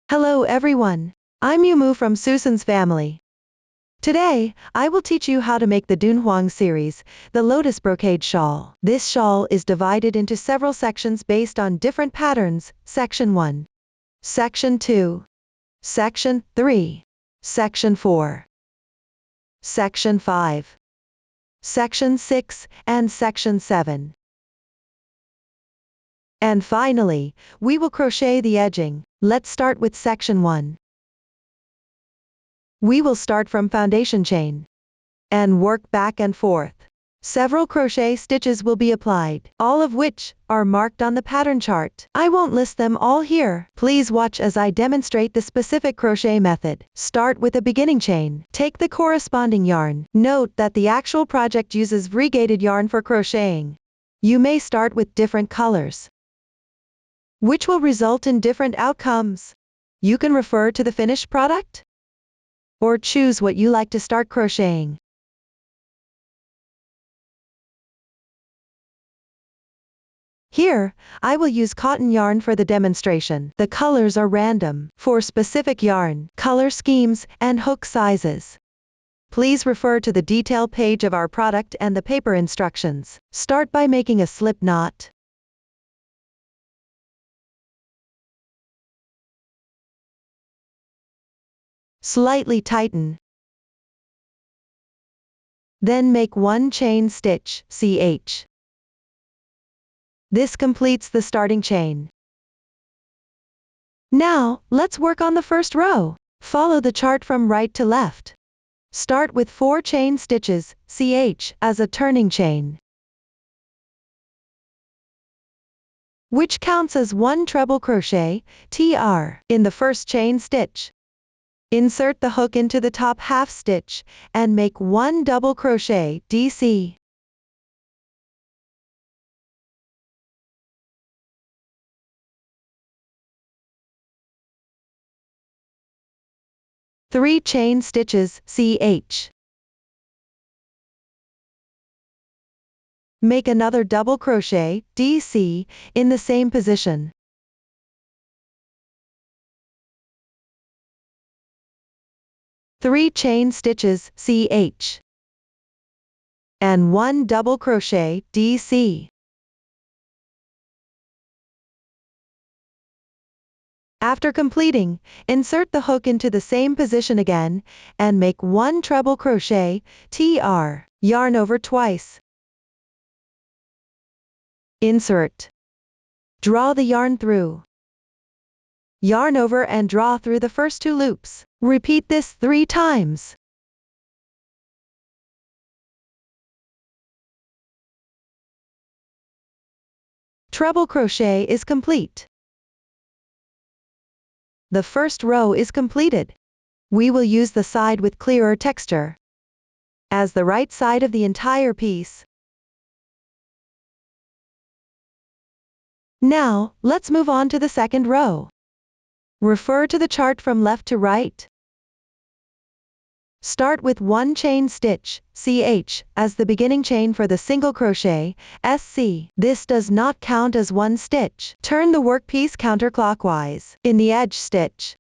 Hello everyone. I'm Yumu from Susan's family. Today, I will teach you how to make the Dunhuang series, the Lotus brocade shawl. This shawl is divided into several sections based on different patterns: Section 1, Section 2, Section 3, Section 4, Section 5, Section 6, and Section 7. And finally, we will crochet the edging. Let's start with Section 1. We will start from foundation chain and work back and forth. Several crochet stitches will be applied, all of which are marked on the pattern chart. I won't list them all here. Please watch as I demonstrate the specific crochet method. Start with a beginning chain. Take the corresponding yarn. Note that the actual project uses variegated yarn for crocheting. You may start with different colors, which will result in different outcomes. You can refer to the finished product or choose what you like to start crocheting. Here, I will use cotton yarn for the demonstration. The colors are random for specific yarn, color schemes, and hook sizes. Please refer to the detail page of our product and the paper instructions. Start by making a slip knot. Slightly tighten. Then make one chain stitch, CH. This completes the starting chain. Now, let's work on the first row. Follow the chart from right to left. Start with 4 chain stitches, CH, as a turning chain, which counts as 1 treble crochet, TR, in the first chain stitch. Insert the hook into the top half stitch, and make 1 double crochet, DC. Three chain stitches, CH. Make another double crochet, DC, in the same position. Three chain stitches, CH. And 1 double crochet, DC. After completing, insert the hook into the same position again, and make 1 treble crochet, TR. Yarn over twice. Insert. Draw the yarn through. Yarn over and draw through the first 2 loops. Repeat this 3 times. Treble crochet is complete. The first row is completed. We will use the side with clearer texture as the right side of the entire piece. Now, let's move on to the second row. Refer to the chart from left to right. Start with 1 chain stitch, CH, as the beginning chain for the single crochet, SC. This does not count as 1 stitch. Turn the workpiece counterclockwise in the edge stitch.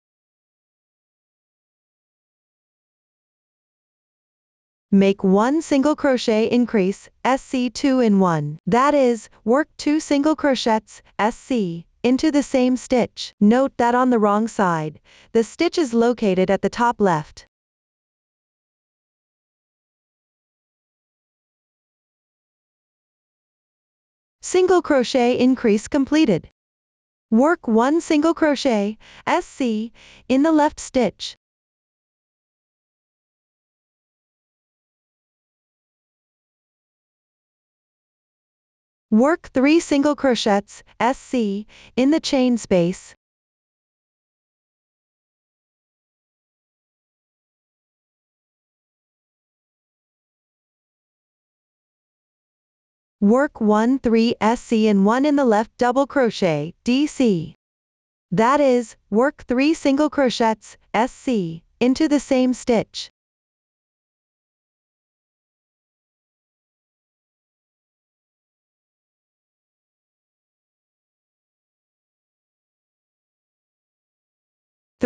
Make 1 single crochet increase, SC 2 in 1. That is, work 2 single crochets, SC, into the same stitch. Note that on the wrong side, the stitch is located at the top left. Single crochet increase completed. Work 1 single crochet, SC, in the left stitch. Work 3 single crochets, SC, in the chain space. Work 1 3 SC and 1 in the left double crochet, DC. That is, work 3 single crochets, SC, into the same stitch.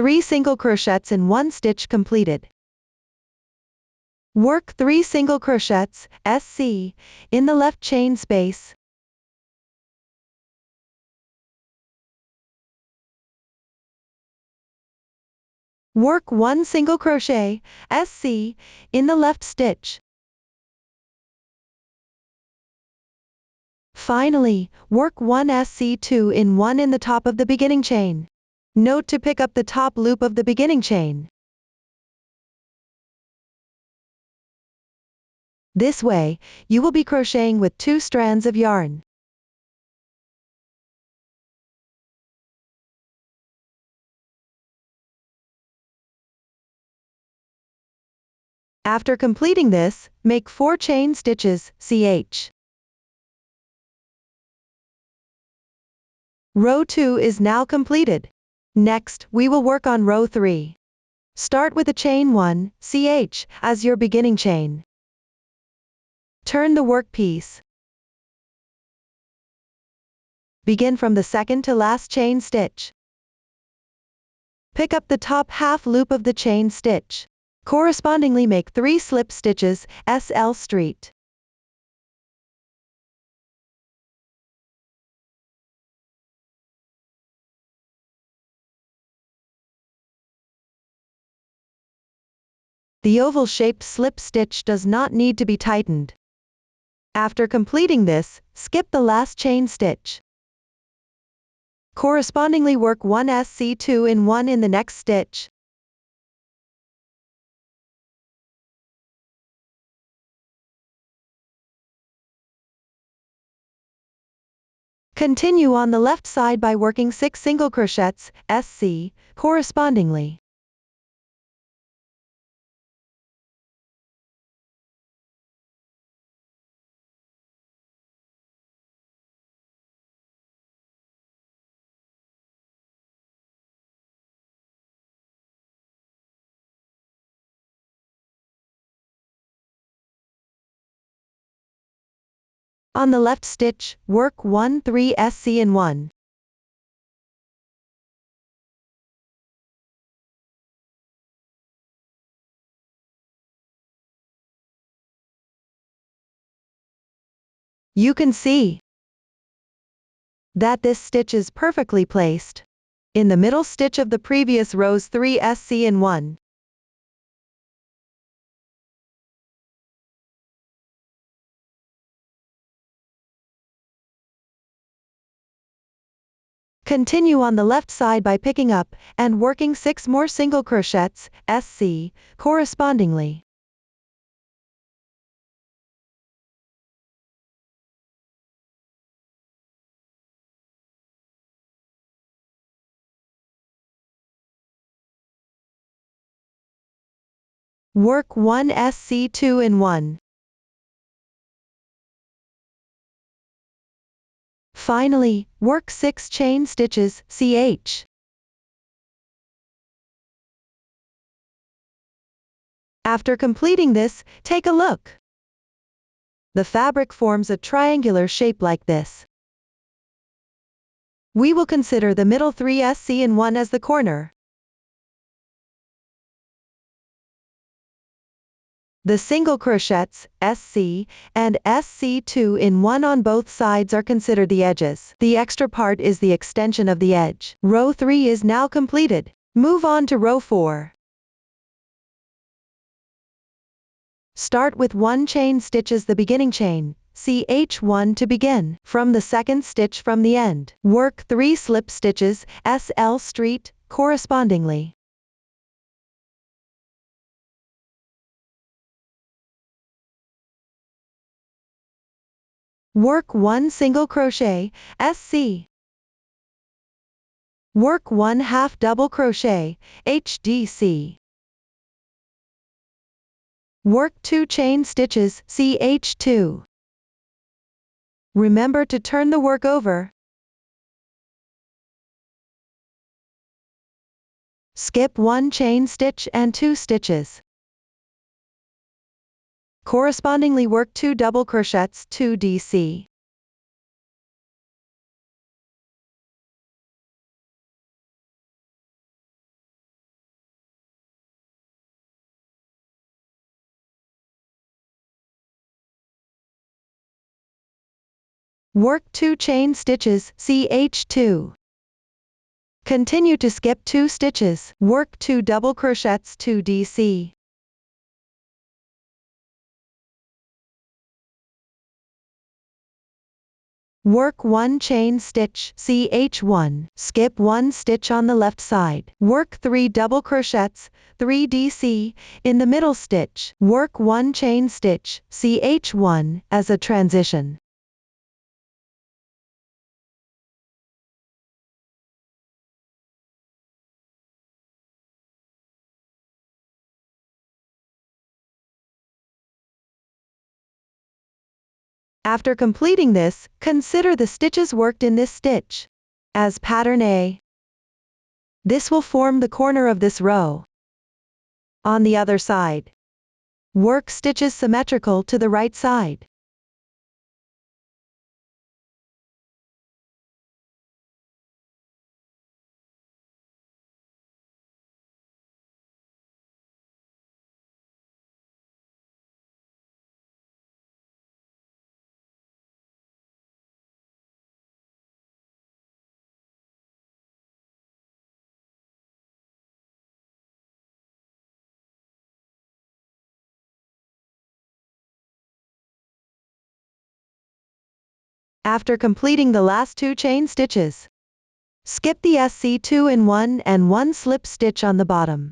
3 single crochets in 1 stitch completed. Work 3 single crochets, SC, in the left chain space. Work 1 single crochet, SC, in the left stitch. Finally, work 1 SC2 in 1 in the top of the beginning chain. Note to pick up the top loop of the beginning chain. This way, you will be crocheting with 2 strands of yarn. After completing this, make 4 chain stitches, ch. Row 2 is now completed. Next, we will work on row 3. Start with a chain 1, ch, as your beginning chain. Turn the workpiece. Begin from the second to last chain stitch. Pick up the top half loop of the chain stitch. Correspondingly make 3 slip stitches, SL street. The oval-shaped slip stitch does not need to be tightened. After completing this, skip the last chain stitch. Correspondingly work 1 SC2 in 1 in the next stitch. Continue on the left side by working 6 single crochets, SC, correspondingly. On the left stitch, work 1 3 SC in 1. You can see that this stitch is perfectly placed in the middle stitch of the previous row's 3 SC in 1. Continue on the left side by picking up and working 6 more single crochets, SC, correspondingly. Work 1 SC2 in 1. Finally, work 6 chain stitches, ch. After completing this, take a look. The fabric forms a triangular shape like this. We will consider the middle 3 SC in 1 as the corner. The single crochets, SC, and SC2 in 1 on both sides are considered the edges. The extra part is the extension of the edge. Row 3 is now completed. Move on to row 4. Start with 1 chain stitch as the beginning chain, ch1 to begin. From the second stitch from the end, work 3 slip stitches, SL street, correspondingly. Work 1 single crochet, SC. Work 1 half double crochet, HDC. Work 2 chain stitches, ch2. Remember to turn the work over. Skip 1 chain stitch and 2 stitches. Correspondingly work 2 double crochets, 2 DC. Work 2 chain stitches, ch2. Continue to skip 2 stitches, work 2 double crochets 2 dc. Work 1 chain stitch, ch1, skip 1 stitch on the left side, work 3 double crochets, 3 dc, in the middle stitch, work 1 chain stitch, ch1, as a transition. After completing this, consider the stitches worked in this stitch as pattern A. This will form the corner of this row. On the other side, work stitches symmetrical to the right side. After completing the last 2 chain stitches, skip the SC2 in 1 and 1 slip stitch on the bottom.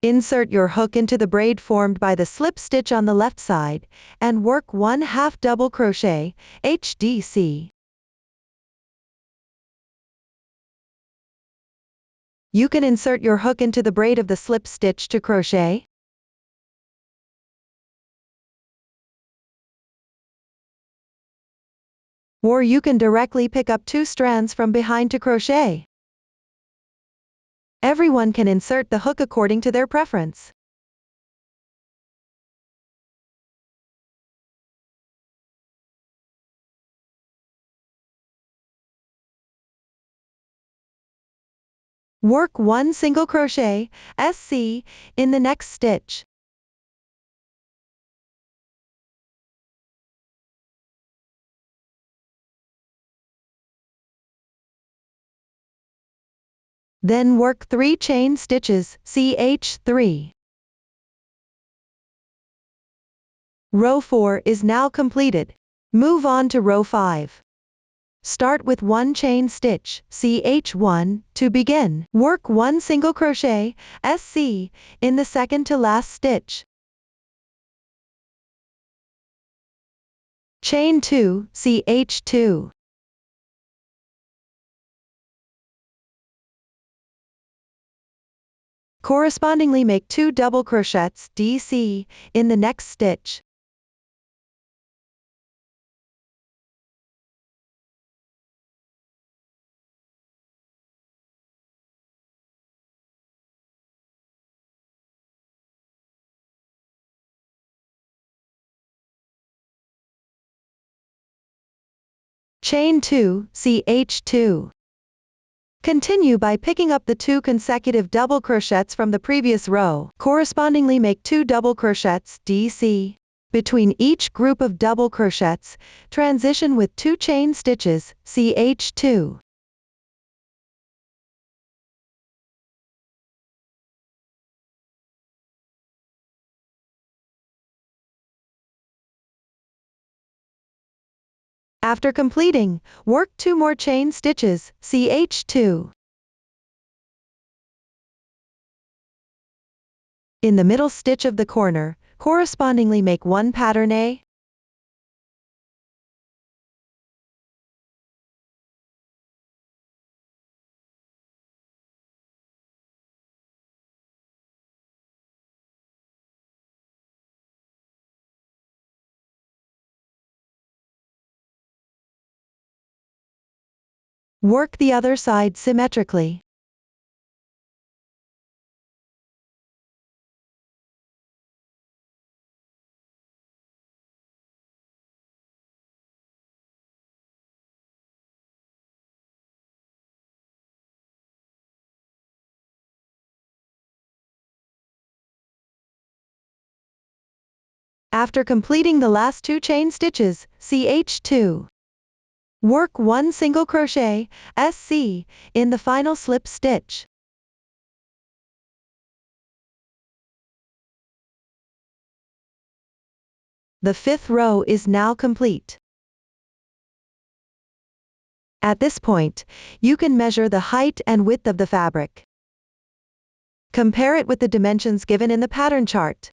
Insert your hook into the braid formed by the slip stitch on the left side, and work 1/2 double crochet, HDC. You can insert your hook into the braid of the slip stitch to crochet, or you can directly pick up 2 strands from behind to crochet. Everyone can insert the hook according to their preference. Work 1 single crochet, SC, in the next stitch. Then work 3 chain stitches, ch3. Row 4 is now completed. Move on to row 5. Start with 1 chain stitch, ch1, to begin. Work 1 single crochet, SC, in the second to last stitch. Chain 2, ch2. Correspondingly make 2 double crochets, dc, in the next stitch. Chain 2, ch2. Continue by picking up the 2 consecutive double crochets from the previous row. Correspondingly make 2 double crochets, dc. Between each group of double crochets, transition with 2 chain stitches, ch2. After completing, work 2 more chain stitches, ch2. In the middle stitch of the corner, correspondingly make 1 pattern A. Work the other side symmetrically. After completing the last 2 chain stitches, ch2. Work 1 single crochet, SC, in the final slip stitch. The 5th row is now complete. At this point, you can measure the height and width of the fabric. Compare it with the dimensions given in the pattern chart.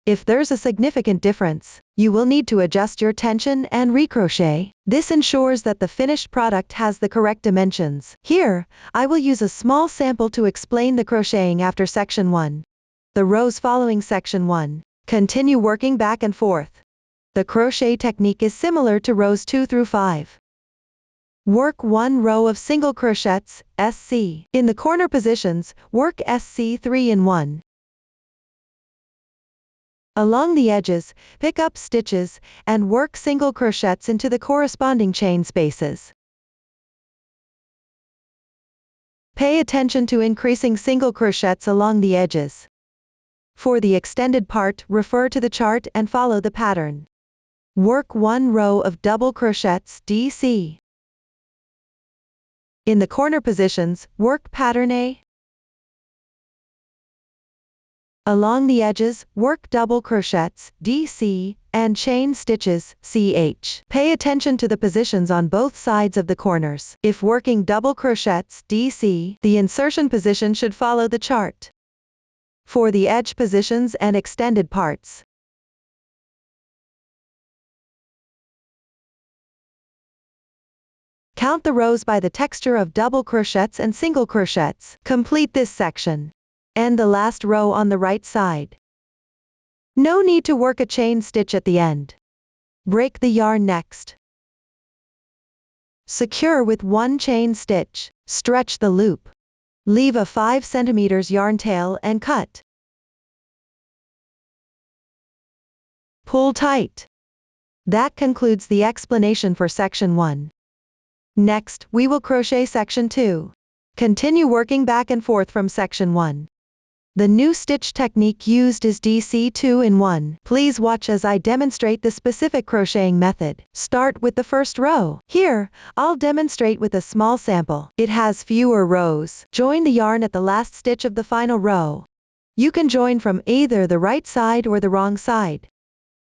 If there's a significant difference, you will need to adjust your tension and recrochet. This ensures that the finished product has the correct dimensions. Here, I will use a small sample to explain the crocheting after section 1. The rows following section 1. Continue working back and forth. The crochet technique is similar to rows 2 through 5. Work 1 row of single crochets, SC. In the corner positions, work SC3 in 1. Along the edges, pick up stitches, and work single crochets into the corresponding chain spaces. Pay attention to increasing single crochets along the edges. For the extended part, refer to the chart and follow the pattern. Work 1 row of double crochets, DC. In the corner positions, work pattern A. Along the edges, work double crochets, DC, and chain stitches, CH. Pay attention to the positions on both sides of the corners. If working double crochets, DC, the insertion position should follow the chart. For the edge positions and extended parts, count the rows by the texture of double crochets and single crochets. Complete this section. End the last row on the right side. No need to work a chain stitch at the end. Break the yarn next. Secure with 1 chain stitch. Stretch the loop. Leave a 5 cm yarn tail and cut. Pull tight. That concludes the explanation for section 1. Next, we will crochet section 2. Continue working back and forth from section 1. The new stitch technique used is DC2 in 1. Please watch as I demonstrate the specific crocheting method. Start with the first row. Here, I'll demonstrate with a small sample. It has fewer rows. Join the yarn at the last stitch of the final row. You can join from either the right side or the wrong side.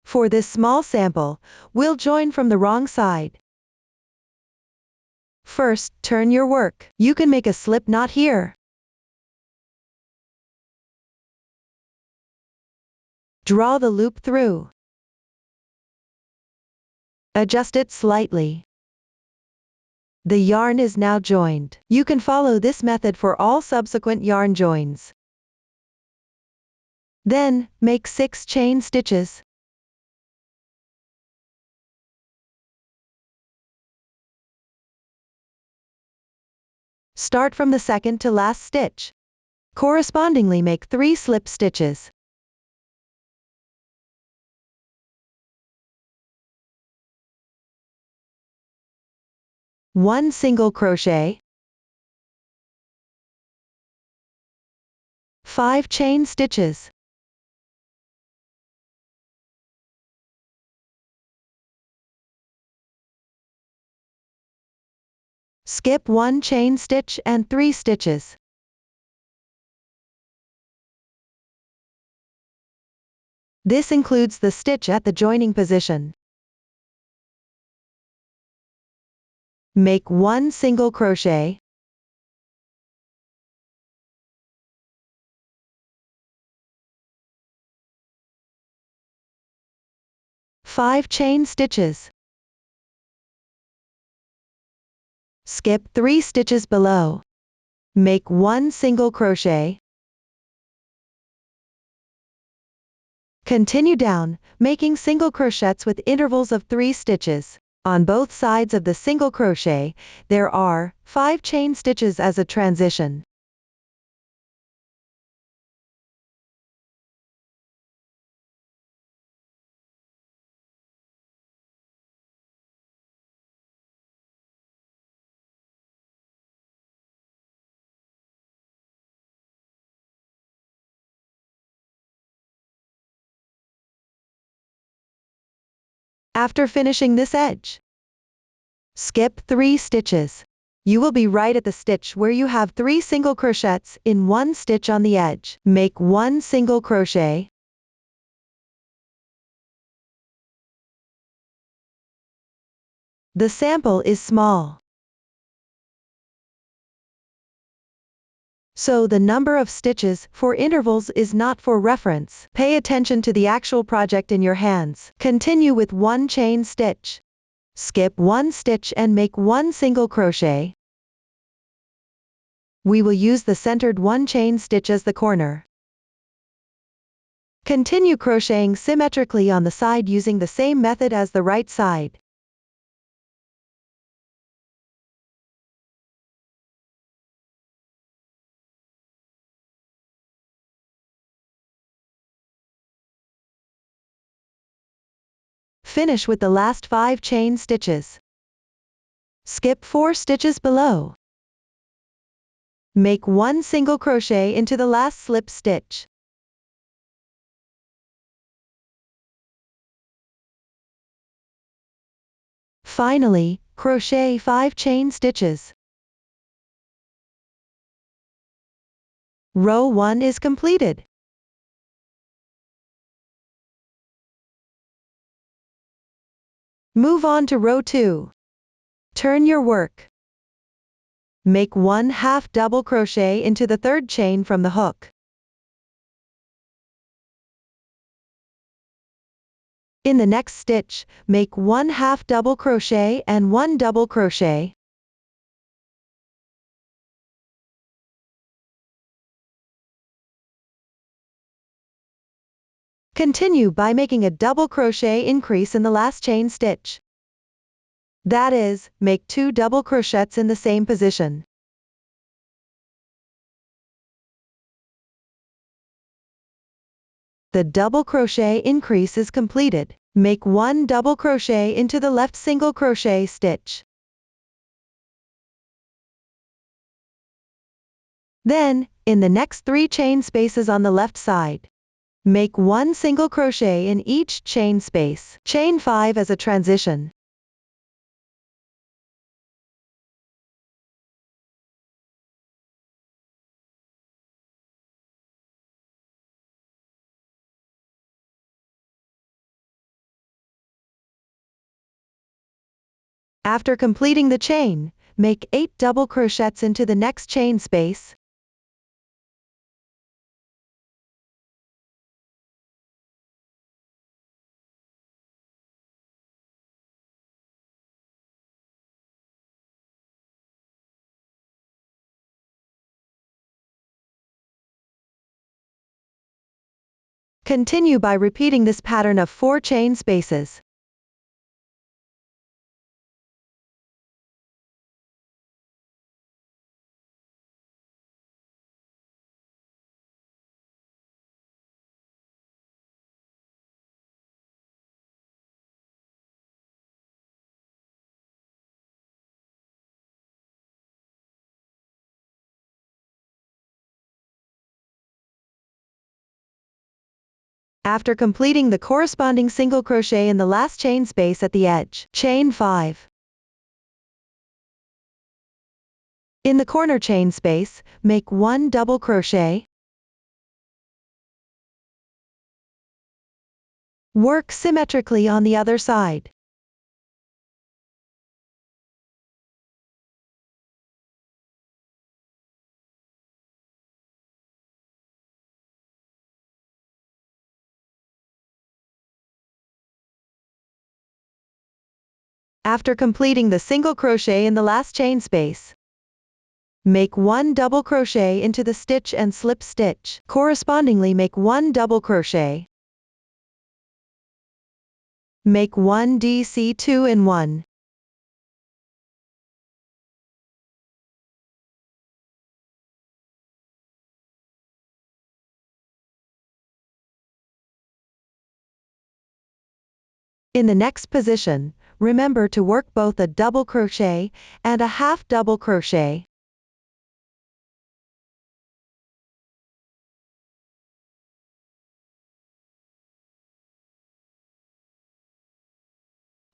For this small sample, we'll join from the wrong side. First, turn your work. You can make a slip knot here. Draw the loop through. Adjust it slightly. The yarn is now joined. You can follow this method for all subsequent yarn joins. Then, make 6 chain stitches. Start from the second to last stitch. Correspondingly, make 3 slip stitches. One single crochet, 5 chain stitches. Skip 1 chain stitch and 3 stitches. This includes the stitch at the joining position. Make 1 single crochet, five chain stitches. Skip 3 stitches below. Make 1 single crochet. Continue down, making single crochets with intervals of 3 stitches. On both sides of the single crochet, there are 5 chain stitches as a transition. After finishing this edge, skip 3 stitches. You will be right at the stitch where you have 3 single crochets in 1 stitch on the edge. Make 1 single crochet. The sample is small, so the number of stitches for intervals is not for reference. Pay attention to the actual project in your hands. Continue with 1 chain stitch. Skip 1 stitch and make 1 single crochet. We will use the centered 1 chain stitch as the corner. Continue crocheting symmetrically on the side using the same method as the right side. Finish with the last 5 chain stitches. Skip 4 stitches below. Make 1 single crochet into the last slip stitch. Finally, crochet 5 chain stitches. Row 1 is completed. Move on to row 2. Turn your work. Make 1 half double crochet into the 3rd chain from the hook. In the next stitch, make 1 half double crochet and 1 double crochet. Continue by making a double crochet increase in the last chain stitch. That is, make 2 double crochets in the same position. The double crochet increase is completed. Make 1 double crochet into the left single crochet stitch. Then, in the next 3 chain spaces on the left side, make 1 single crochet in each chain space. Chain 5 as a transition. After completing the chain, make 8 double crochets into the next chain space. Continue by repeating this pattern of 4 chain spaces. After completing the corresponding single crochet in the last chain space at the edge, chain 5. In the corner chain space, make 1 double crochet. Work symmetrically on the other side. After completing the single crochet in the last chain space, make 1 double crochet into the stitch and slip stitch. Correspondingly, make 1 double crochet. Make 1 DC2 in 1. In the next position, remember to work both a double crochet and a half double crochet.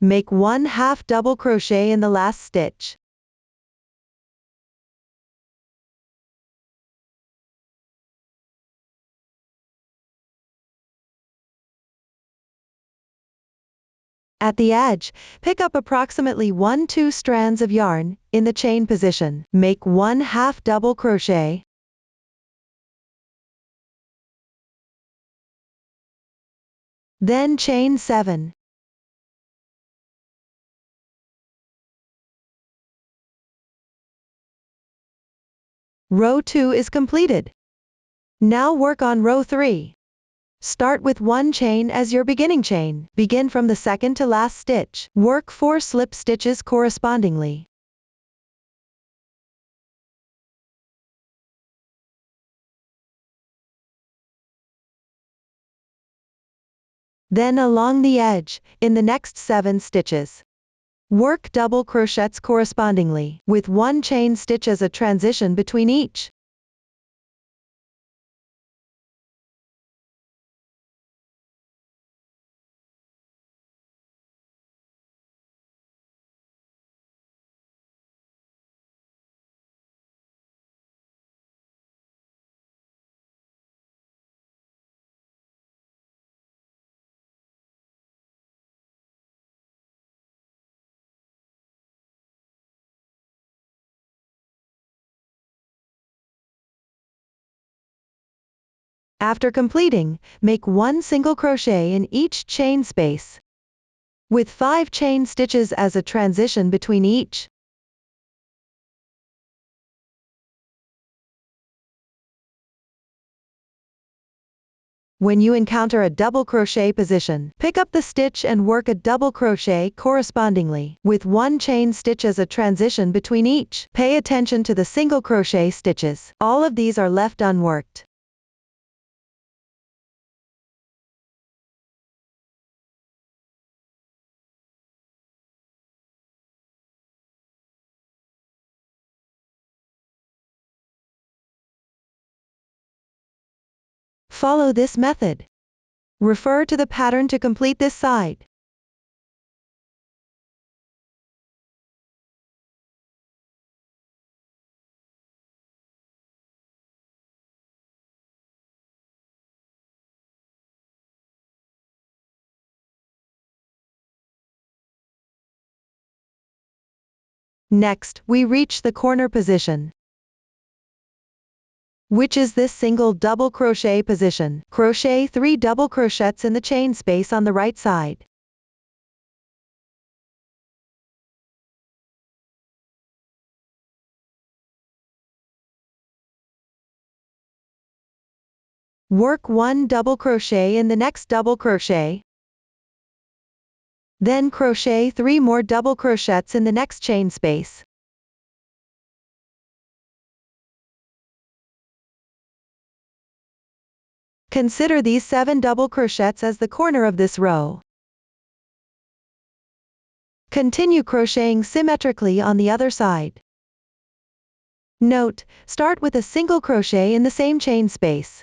Make 1/2 double crochet in the last stitch. At the edge, pick up approximately 1-2 strands of yarn, in the chain position. Make 1/2 double crochet. Then chain 7. Row 2 is completed. Now work on row 3. Start with 1 chain as your beginning chain. Begin from the second to last stitch. Work 4 slip stitches correspondingly. Then along the edge, in the next 7 stitches. Work double crochets correspondingly, with 1 chain stitch as a transition between each. After completing, make 1 single crochet in each chain space, with 5 chain stitches as a transition between each. When you encounter a double crochet position, pick up the stitch and work a double crochet correspondingly, with 1 chain stitch as a transition between each. Pay attention to the single crochet stitches. All of these are left unworked. Follow this method. Refer to the pattern to complete this side. Next, we reach the corner position, which is this single double crochet position. Crochet 3 double crochets in the chain space on the right side. Work 1 double crochet in the next double crochet. Then crochet 3 more double crochets in the next chain space. Consider these 7 double crochets as the corner of this row. Continue crocheting symmetrically on the other side. Note, start with a single crochet in the same chain space.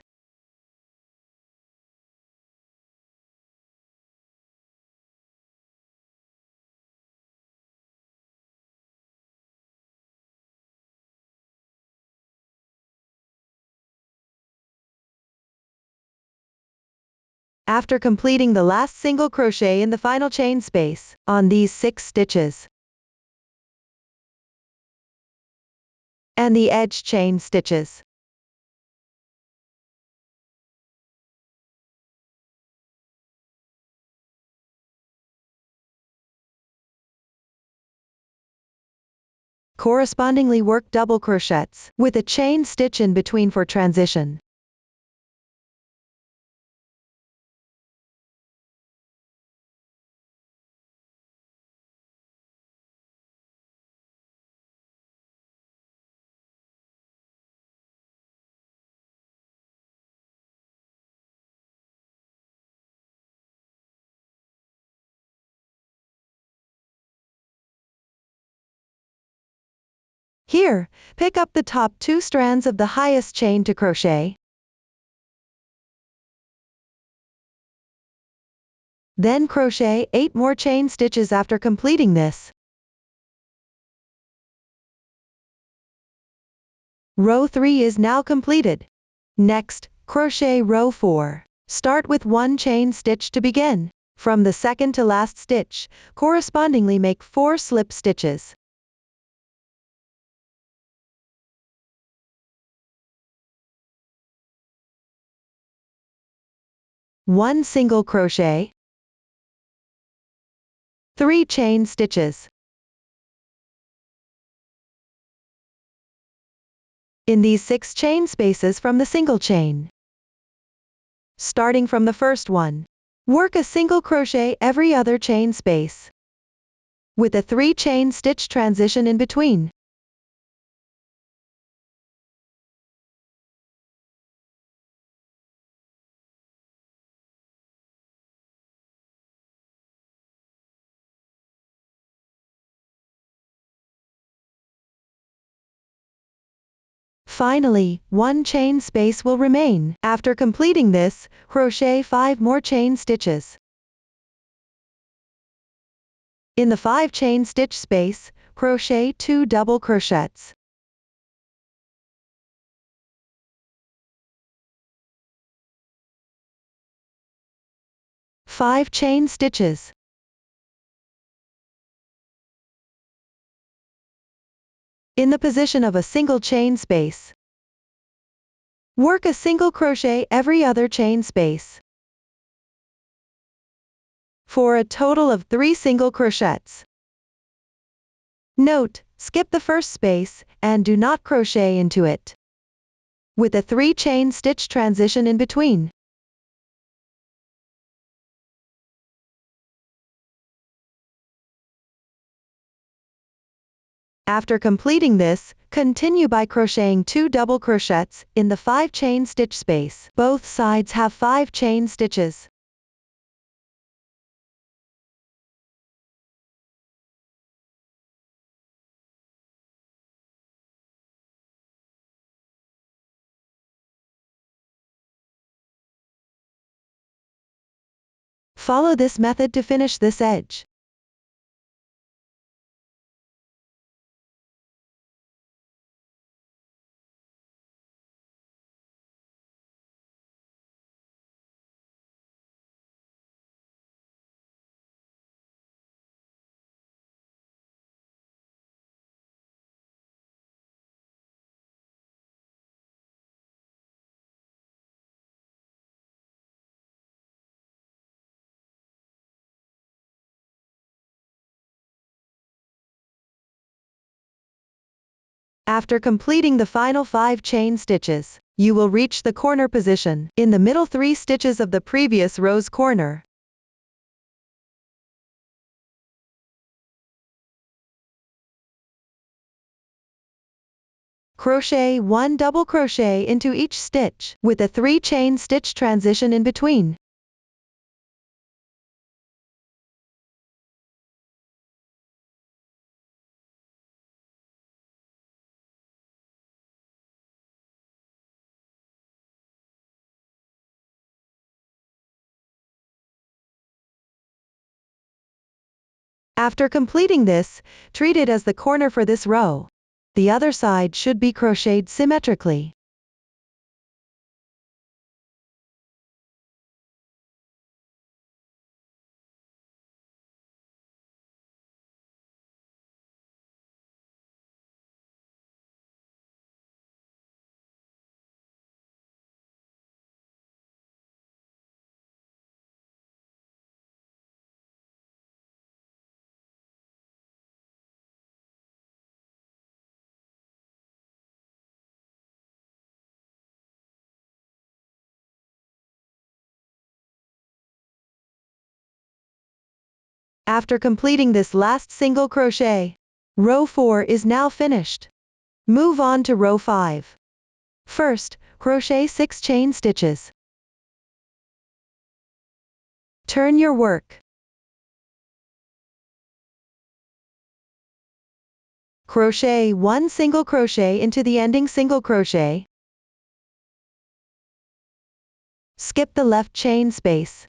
After completing the last single crochet in the final chain space, on these 6 stitches, and the edge chain stitches, correspondingly work double crochets, with a chain stitch in between for transition. Here, pick up the top 2 strands of the highest chain to crochet. Then crochet 8 more chain stitches after completing this. Row 3 is now completed. Next, crochet row 4. Start with 1 chain stitch to begin. From the second to last stitch, correspondingly make 4 slip stitches. One single crochet, 3 chain stitches. In these 6 chain spaces from the single chain. Starting from the first one, work a single crochet every other chain space, with a 3 chain stitch transition in between. Finally, 1 chain space will remain. After completing this, crochet 5 more chain stitches. In the 5 chain stitch space, crochet 2 double crochets. Five chain stitches. In the position of a single chain space, work a single crochet every other chain space, for a total of 3 single crochets. Note, skip the first space, and do not crochet into it, with a 3 chain stitch transition in between. After completing this, continue by crocheting 2 double crochets in the 5 chain stitch space. Both sides have 5 chain stitches. Follow this method to finish this edge. After completing the final 5 chain stitches, you will reach the corner position in the middle 3 stitches of the previous row's corner. Crochet 1 double crochet into each stitch, with a 3 chain stitch transition in between. After completing this, treat it as the corner for this row. The other side should be crocheted symmetrically. After completing this last single crochet, row 4 is now finished. Move on to row 5. First, crochet 6 chain stitches. Turn your work. Crochet 1 single crochet into the ending single crochet. Skip the left chain space.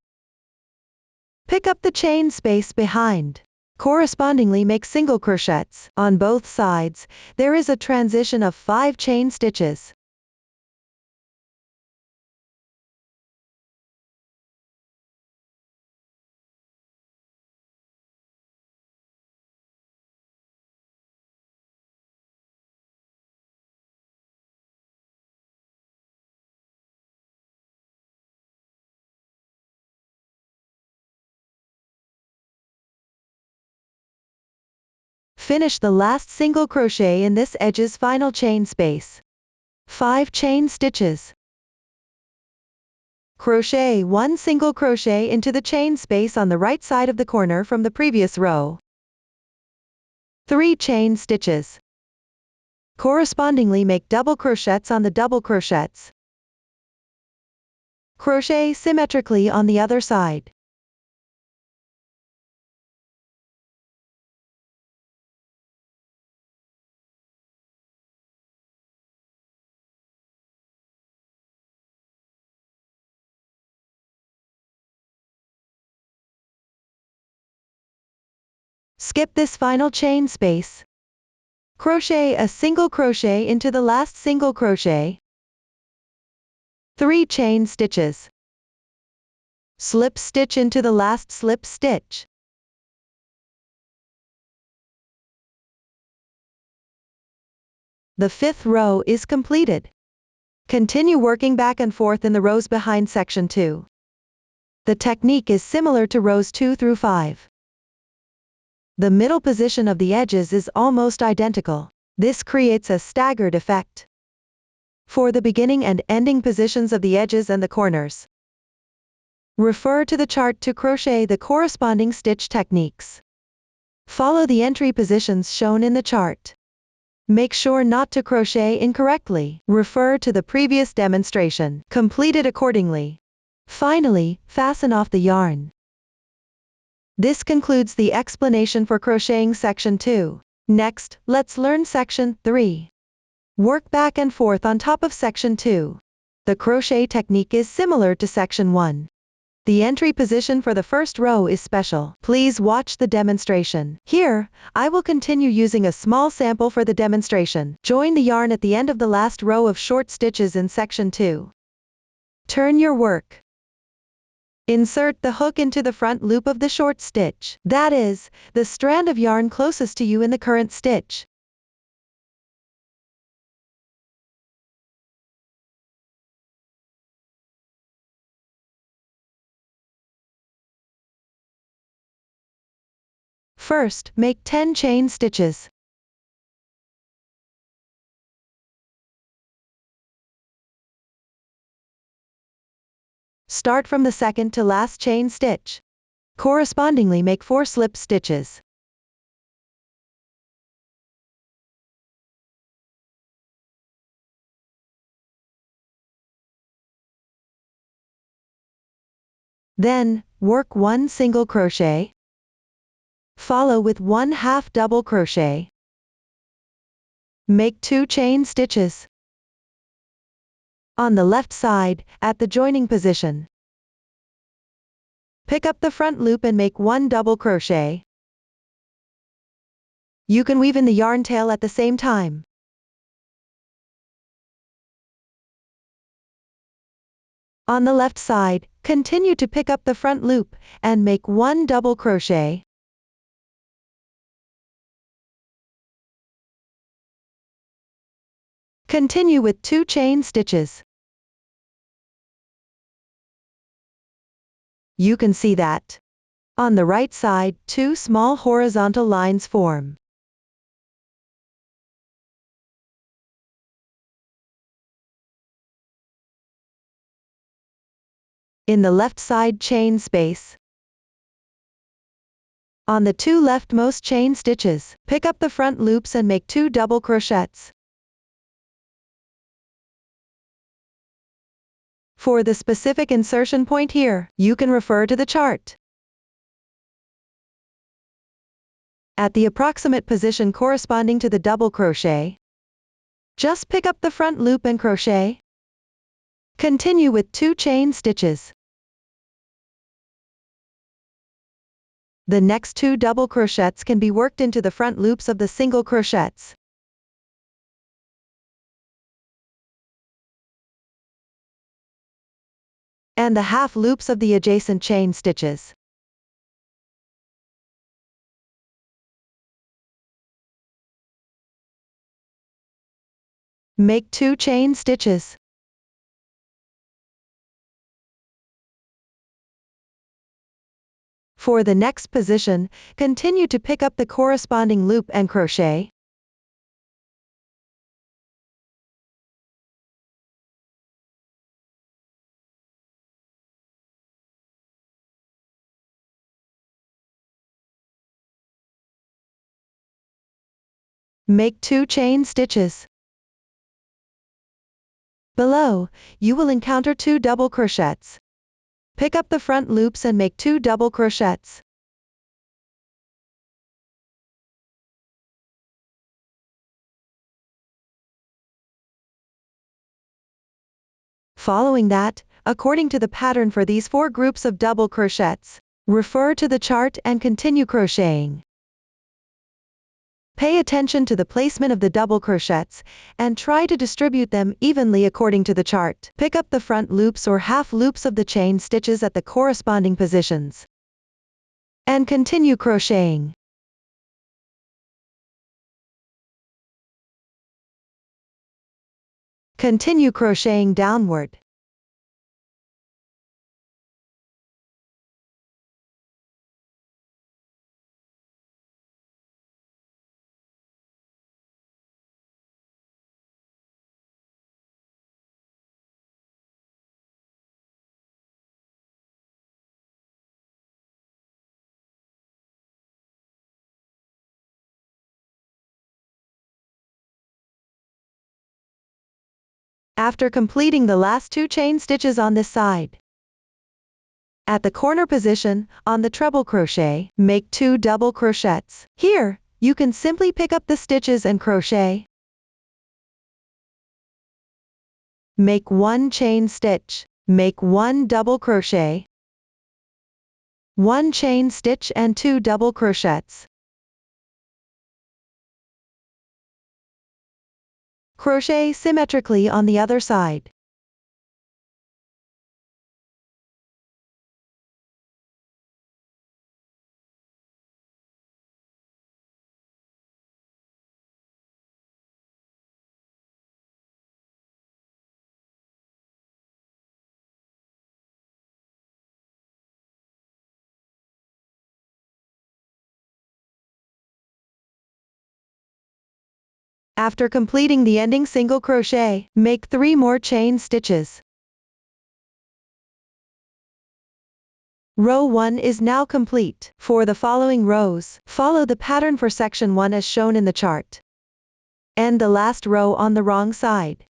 Pick up the chain space behind. Correspondingly make single crochets. On both sides, there is a transition of 5 chain stitches. Finish the last single crochet in this edge's final chain space. 5 chain stitches. Crochet 1 single crochet into the chain space on the right side of the corner from the previous row. 3 chain stitches. Correspondingly make double crochets on the double crochets. Crochet symmetrically on the other side. Skip this final chain space. Crochet a single crochet into the last single crochet. 3 chain stitches. Slip stitch into the last slip stitch. The 5th row is completed. Continue working back and forth in the rows behind section 2. The technique is similar to rows 2 through 5. The middle position of the edges is almost identical. This creates a staggered effect. For the beginning and ending positions of the edges and the corners, refer to the chart to crochet the corresponding stitch techniques. Follow the entry positions shown in the chart. Make sure not to crochet incorrectly. Refer to the previous demonstration. Complete it accordingly. Finally, fasten off the yarn. This concludes the explanation for crocheting section 2. Next, let's learn section 3. Work back and forth on top of section 2. The crochet technique is similar to section 1. The entry position for the first row is special. Please watch the demonstration. Here, I will continue using a small sample for the demonstration. Join the yarn at the end of the last row of short stitches in section 2. Turn your work. Insert the hook into the front loop of the short stitch. That is, the strand of yarn closest to you in the current stitch. First, make 10 chain stitches. Start from the second to last chain stitch. Correspondingly make 4 slip stitches. Then, work 1 single crochet. Follow with 1/2 double crochet. Make 2 chain stitches. On the left side, at the joining position, pick up the front loop and make 1 double crochet. You can weave in the yarn tail at the same time. On the left side, continue to pick up the front loop, and make 1 double crochet. Continue with 2 chain stitches. You can see that on the right side, 2 small horizontal lines form. In the left side chain space, on the 2 leftmost chain stitches, pick up the front loops and make 2 double crochets. For the specific insertion point here, you can refer to the chart. At the approximate position corresponding to the double crochet, just pick up the front loop and crochet. Continue with 2 chain stitches. The next 2 double crochets can be worked into the front loops of the single crochets. And the half loops of the adjacent chain stitches. Make 2 chain stitches. For the next position, continue to pick up the corresponding loop and crochet. Make 2 chain stitches. Below, you will encounter 2 double crochets. Pick up the front loops and make 2 double crochets. Following that, according to the pattern for these 4 groups of double crochets, refer to the chart and continue crocheting. Pay attention to the placement of the double crochets, and try to distribute them evenly according to the chart. Pick up the front loops or half loops of the chain stitches at the corresponding positions. And continue crocheting. Continue crocheting downward. After completing the last 2 chain stitches on this side, at the corner position, on the treble crochet, make 2 double crochets. Here, you can simply pick up the stitches and crochet. Make 1 chain stitch. Make 1 double crochet. 1 chain stitch and 2 double crochets. Crochet symmetrically on the other side. After completing the ending single crochet, make 3 more chain stitches. Row 1 is now complete. For the following rows, follow the pattern for section 1 as shown in the chart. End the last row on the wrong side.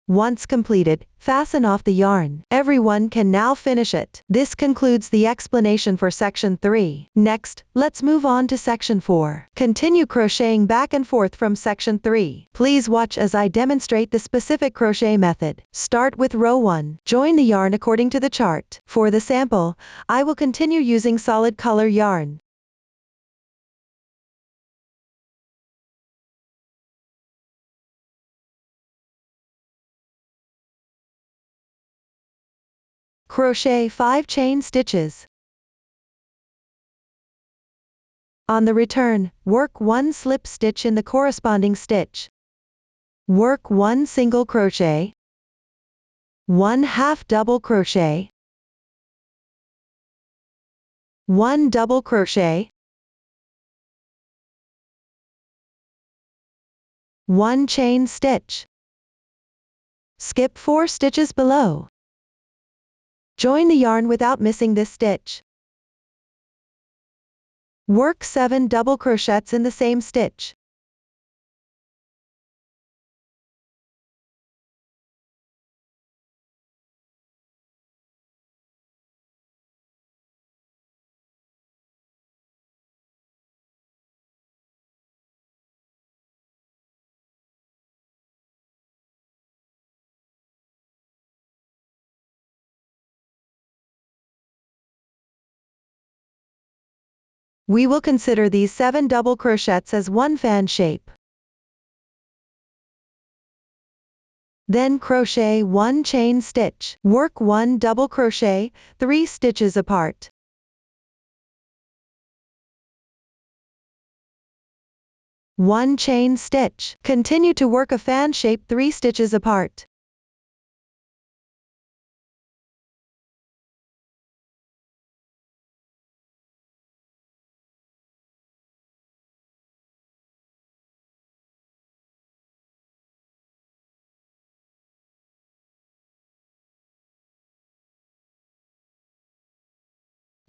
Once completed, fasten off the yarn. Everyone can now finish it. This concludes the explanation for section 3. Next, let's move on to section 4. Continue crocheting back and forth from section 3. Please watch as I demonstrate the specific crochet method. Start with row 1. Join the yarn according to the chart. For the sample, I will continue using solid color yarn. Crochet 5 chain stitches. On the return, work 1 slip stitch in the corresponding stitch. Work 1 single crochet, 1 half double crochet, 1 double crochet, 1 chain stitch. Skip 4 stitches below. Join the yarn without missing this stitch. Work 7 double crochets in the same stitch. We will consider these 7 double crochets as one fan shape. Then crochet 1 chain stitch. Work 1 double crochet, 3 stitches apart. One chain stitch. Continue to work a fan shape 3 stitches apart.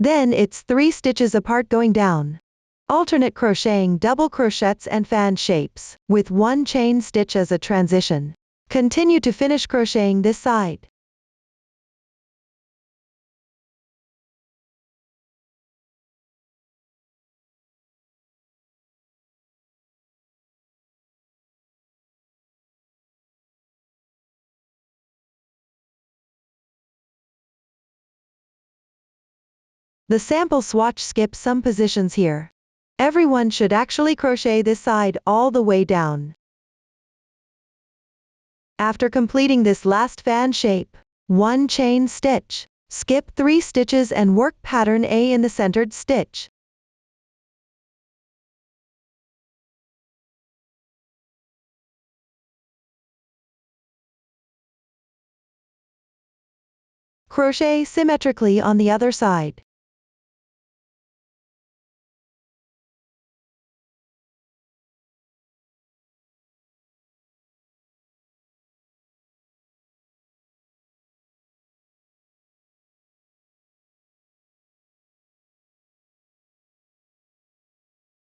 Then it's 3 stitches apart going down. Alternate crocheting double crochets and fan shapes, with 1 chain stitch as a transition. Continue to finish crocheting this side. The sample swatch skips some positions here. Everyone should actually crochet this side all the way down. After completing this last fan shape, 1 chain stitch, skip 3 stitches and work pattern A in the centered stitch. Crochet symmetrically on the other side.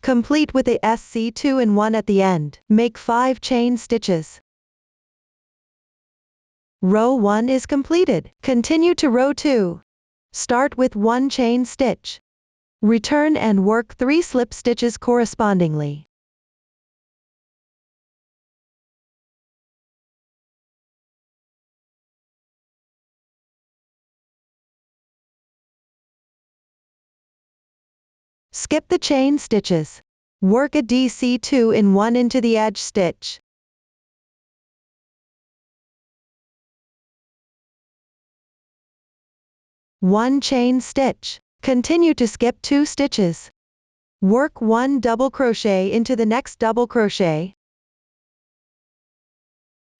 Complete with a SC2 and 1 at the end. Make 5 chain stitches. Row 1 is completed. Continue to row 2. Start with 1 chain stitch. Return and work 3 slip stitches correspondingly. Skip the chain stitches. Work a DC2 in 1 into the edge stitch. One chain stitch. Continue to skip 2 stitches. Work 1 double crochet into the next double crochet.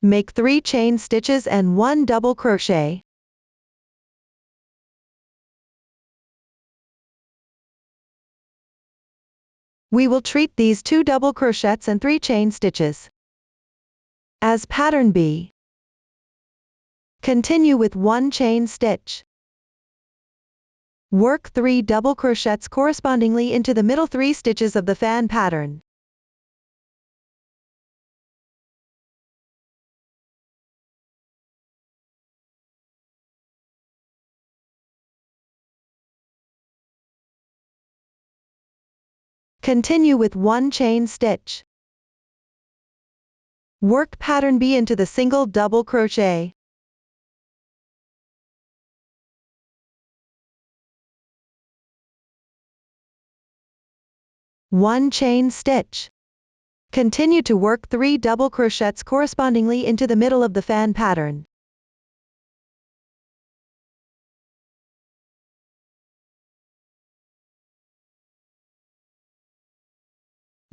Make 3 chain stitches and 1 double crochet. We will treat these 2 double crochets and 3 chain stitches as pattern B. Continue with 1 chain stitch. Work 3 double crochets correspondingly into the middle 3 stitches of the fan pattern. Continue with 1 chain stitch. Work pattern B into the single double crochet. One chain stitch. Continue to work 3 double crochets correspondingly into the middle of the fan pattern.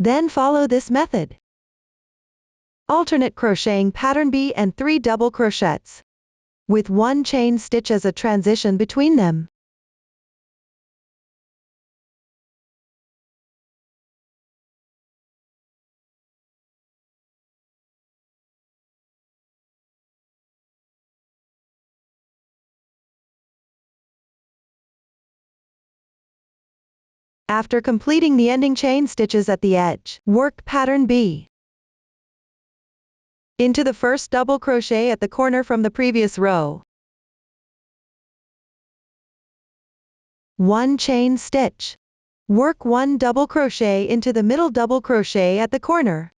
Then follow this method. Alternate crocheting pattern B and 3 double crochets, with 1 chain stitch as a transition between them. After completing the ending chain stitches at the edge, work pattern B into the first double crochet at the corner from the previous row. 1 chain stitch. Work 1 double crochet into the middle double crochet at the corner.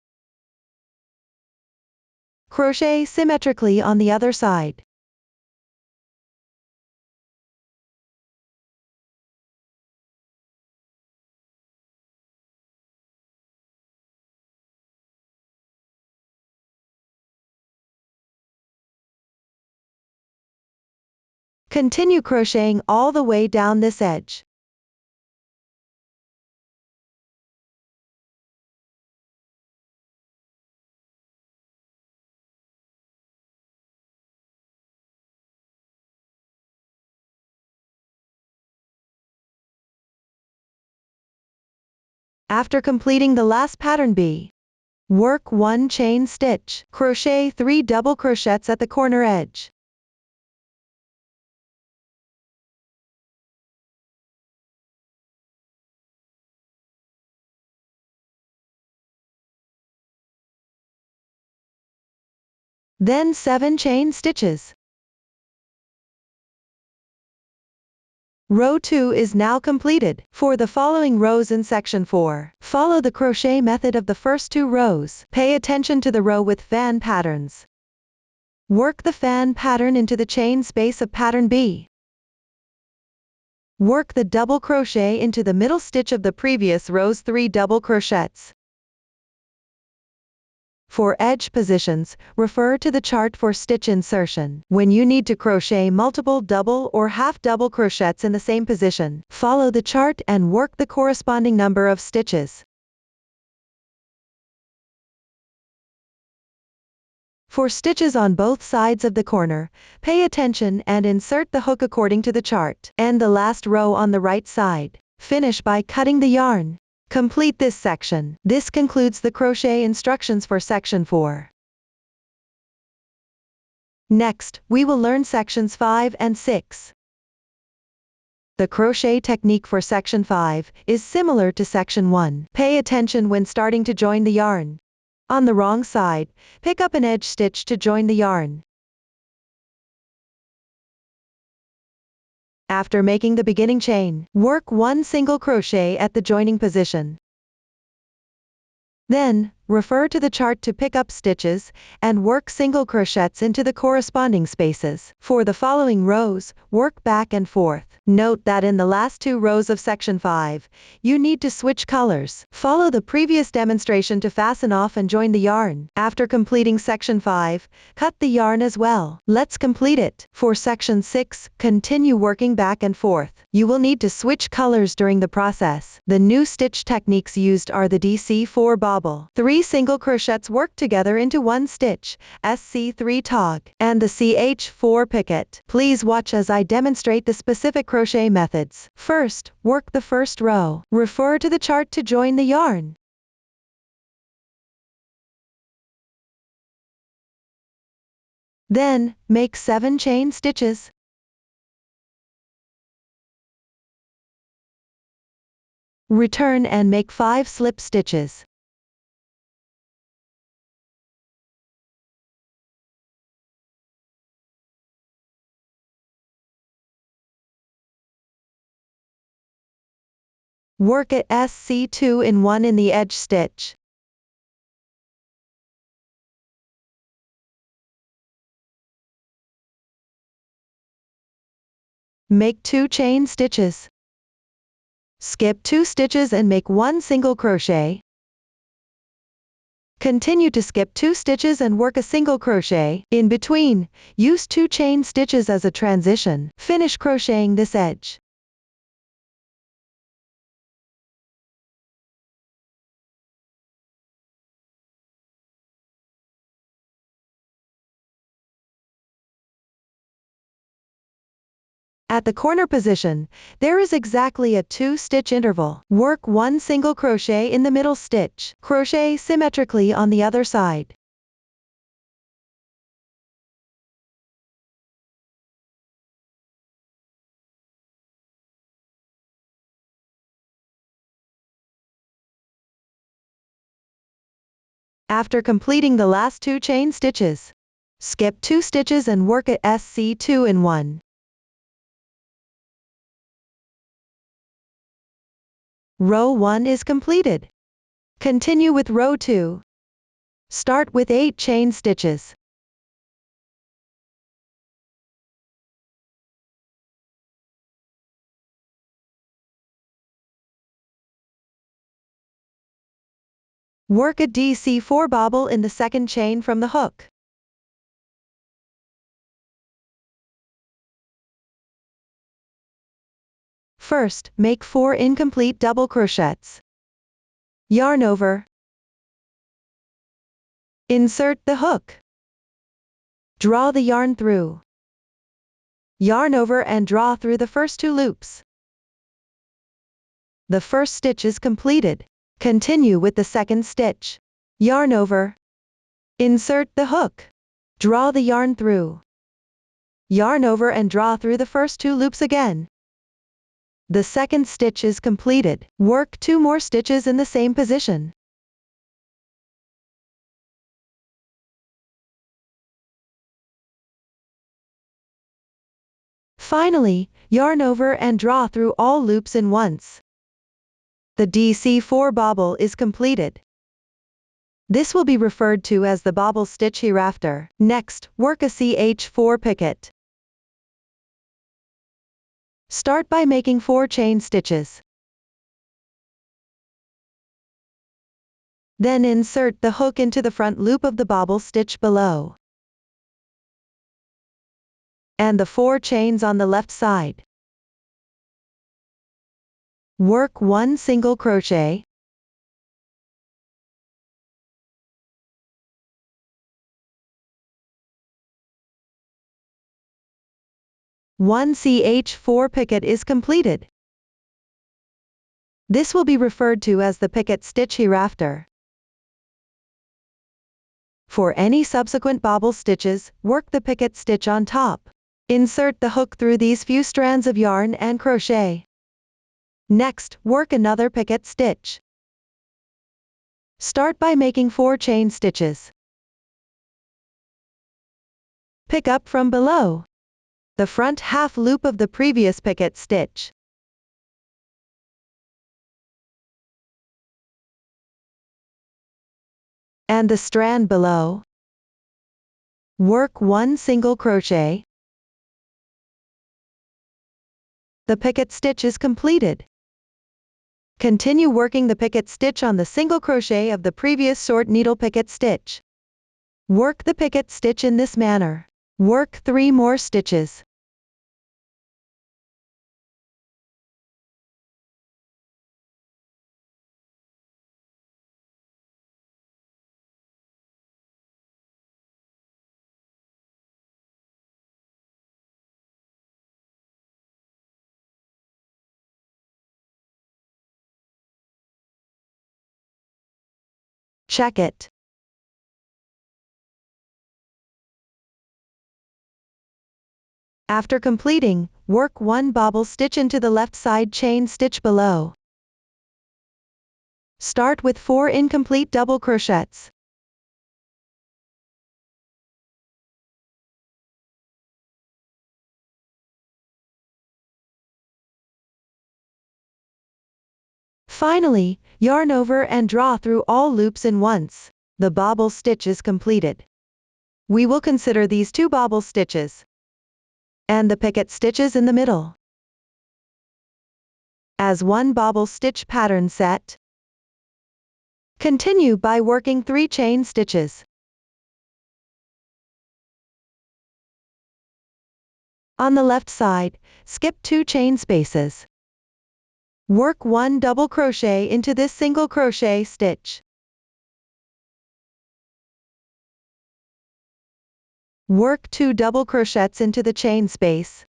Crochet symmetrically on the other side. Continue crocheting all the way down this edge. After completing the last pattern B, work 1 chain stitch, crochet 3 double crochets at the corner edge. Then 7 chain stitches. Row 2 is now completed. For the following rows in section 4, follow the crochet method of the first 2 rows. Pay attention to the row with fan patterns. Work the fan pattern into the chain space of pattern B. Work the double crochet into the middle stitch of the previous row's 3 double crochets. For edge positions, refer to the chart for stitch insertion. When you need to crochet multiple double or half double crochets in the same position, follow the chart and work the corresponding number of stitches. For stitches on both sides of the corner, pay attention and insert the hook according to the chart. End the last row on the right side. Finish by cutting the yarn. Complete this section. This concludes the crochet instructions for section 4. Next, we will learn sections 5 and 6. The crochet technique for section 5 is similar to section 1. Pay attention when starting to join the yarn. On the wrong side, pick up an edge stitch to join the yarn. After making the beginning chain, work 1 single crochet at the joining position. Then, refer to the chart to pick up stitches, and work single crochets into the corresponding spaces. For the following rows, work back and forth. Note that in the last 2 rows of section 5, you need to switch colors. Follow the previous demonstration to fasten off and join the yarn. After completing section 5, cut the yarn as well. Let's complete it. For section 6, continue working back and forth. You will need to switch colors during the process. The new stitch techniques used are the DC4 bobble, 3 single crochets worked together into 1 stitch, SC3 tog, and the CH4 picket. Please watch as I demonstrate the specific crochet methods. First, work the first row. Refer to the chart to join the yarn. Then, make 7 chain stitches. Return and make 5 slip stitches. Work at SC2 in 1 in the edge stitch. Make 2 chain stitches. Skip 2 stitches and make 1 single crochet. Continue to skip 2 stitches and work a single crochet. In between, use 2 chain stitches as a transition. Finish crocheting this edge. At the corner position, there is exactly a 2-stitch interval. Work 1 single crochet in the middle stitch. Crochet symmetrically on the other side. After completing the last 2 chain stitches, skip 2 stitches and work at SC2 in 1. Row 1 is completed. Continue with row 2. Start with 8 chain stitches. Work a DC4 bobble in the second chain from the hook. First, make 4 incomplete double crochets. Yarn over. Insert the hook. Draw the yarn through. Yarn over and draw through the first 2 loops. The first stitch is completed. Continue with the second stitch. Yarn over. Insert the hook. Draw the yarn through. Yarn over and draw through the first 2 loops again. The second stitch is completed. Work 2 more stitches in the same position. Finally, yarn over and draw through all loops in once. The DC4 bobble is completed. This will be referred to as the bobble stitch hereafter. Next, work a CH4 picket. Start by making 4 chain stitches. Then insert the hook into the front loop of the bobble stitch below, and the 4 chains on the left side. Work 1 single crochet, one CH4 picket is completed. This will be referred to as the picket stitch hereafter. For any subsequent bobble stitches, work the picket stitch on top. Insert the hook through these few strands of yarn and crochet. Next, work another picket stitch. Start by making 4 chain stitches. Pick up from below the front half loop of the previous picket stitch. And the strand below. Work 1 single crochet. The picket stitch is completed. Continue working the picket stitch on the single crochet of the previous short needle picket stitch. Work the picket stitch in this manner. Work 3 more stitches. Check it. After completing, work 1 bobble stitch into the left side chain stitch below. Start with 4 incomplete double crochets. Finally, yarn over and draw through all loops in once. The bobble stitch is completed. We will consider these 2 bobble stitches and the picket stitches in the middle as 1 bobble stitch pattern set. Continue by working 3 chain stitches. On the left side, skip 2 chain spaces. Work 1 double crochet into this single crochet stitch. Work 2 double crochets into the chain space.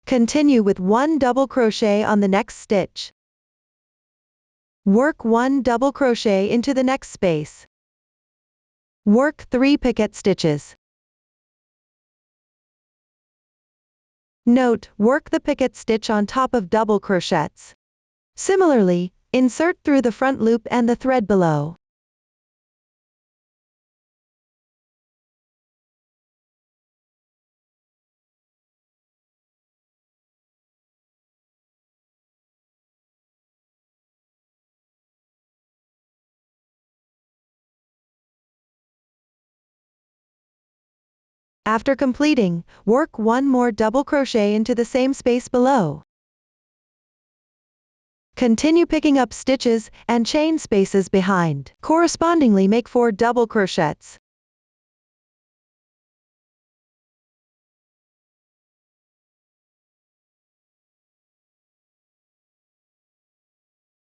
Continue with 1 double crochet on the next stitch. Work 1 double crochet into the next space. Work 3 picket stitches. Note, work the picket stitch on top of double crochets. Similarly, insert through the front loop and the thread below. After completing, work 1 more double crochet into the same space below. Continue picking up stitches and chain spaces behind. Correspondingly, make 4 double crochets.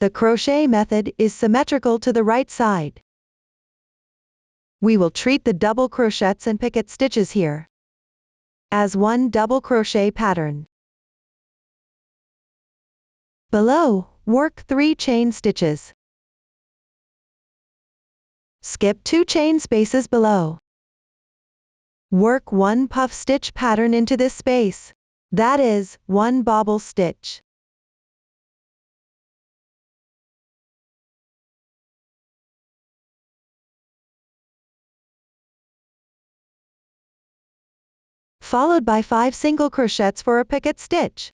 The crochet method is symmetrical to the right side. We will treat the double crochets and picket stitches here as one double crochet pattern. Below, work 3 chain stitches. Skip 2 chain spaces below. Work 1 puff stitch pattern into this space. That is, 1 bobble stitch. Followed by 5 single crochets for a picket stitch.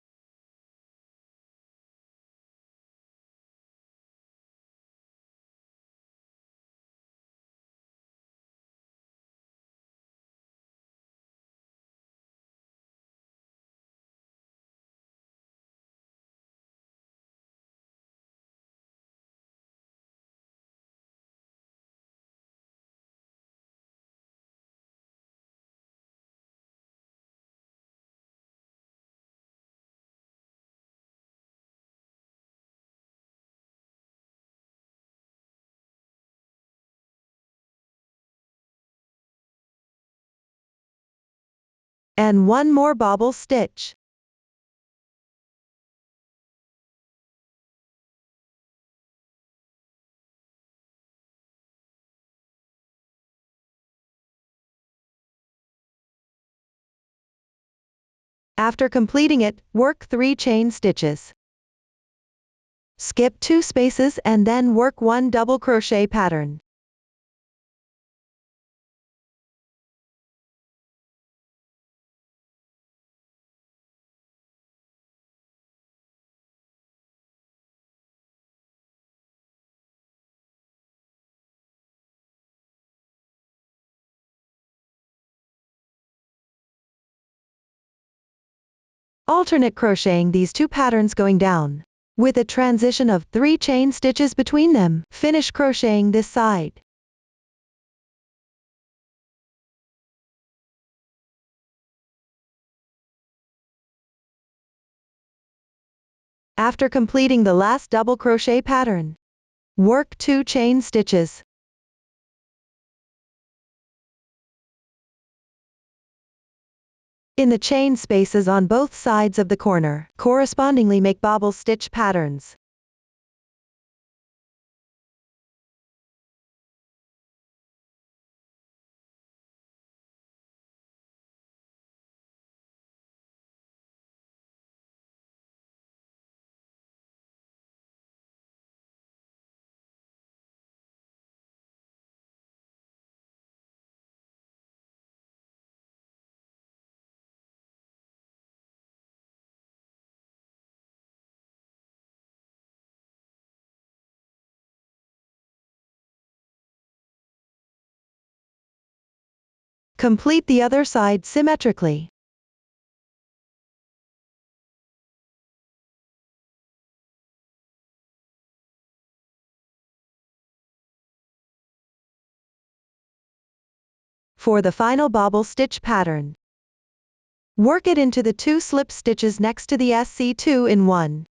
And 1 more bobble stitch. After completing it, work 3 chain stitches. Skip 2 spaces and then work 1 double crochet pattern. Alternate crocheting these 2 patterns going down, with a transition of 3 chain stitches between them. Finish crocheting this side. After completing the last double crochet pattern, work 2 chain stitches. In the chain spaces on both sides of the corner, correspondingly make bobble stitch patterns. Complete the other side symmetrically. For the final bobble stitch pattern, work it into the 2 slip stitches next to the SC2 in 1.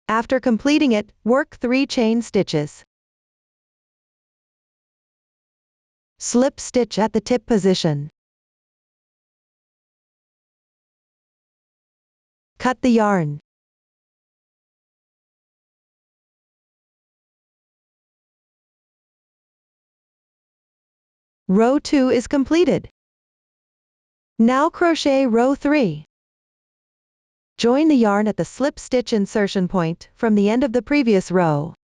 After completing it, work 3 chain stitches. Slip stitch at the tip position. Cut the yarn. Row 2 is completed. Now crochet row 3. Join the yarn at the slip stitch insertion point from the end of the previous row.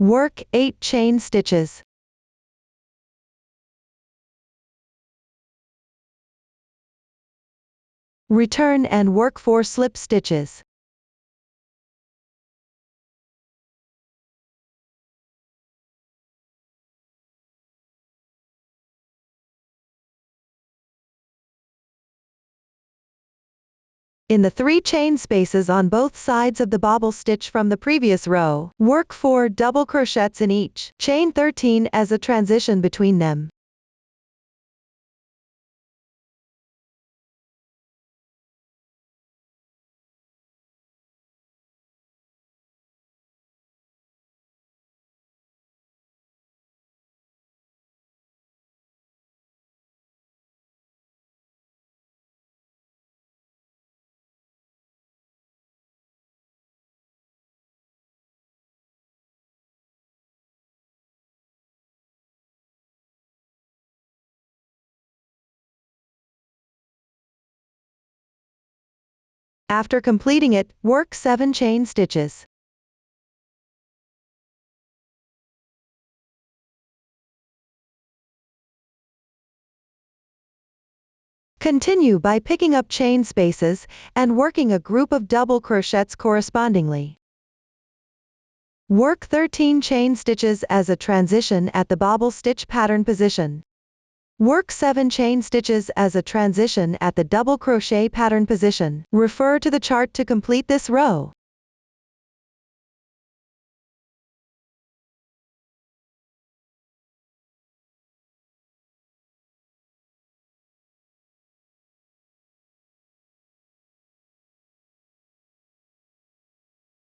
Work 8 chain stitches. Return and work 4 slip stitches. In the 3 chain spaces on both sides of the bobble stitch from the previous row, work 4 double crochets in each, chain 13 as a transition between them. After completing it, work 7 chain stitches. Continue by picking up chain spaces and working a group of double crochets correspondingly. Work 13 chain stitches as a transition at the bobble stitch pattern position. Work 7 chain stitches as a transition at the double crochet pattern position. Refer to the chart to complete this row.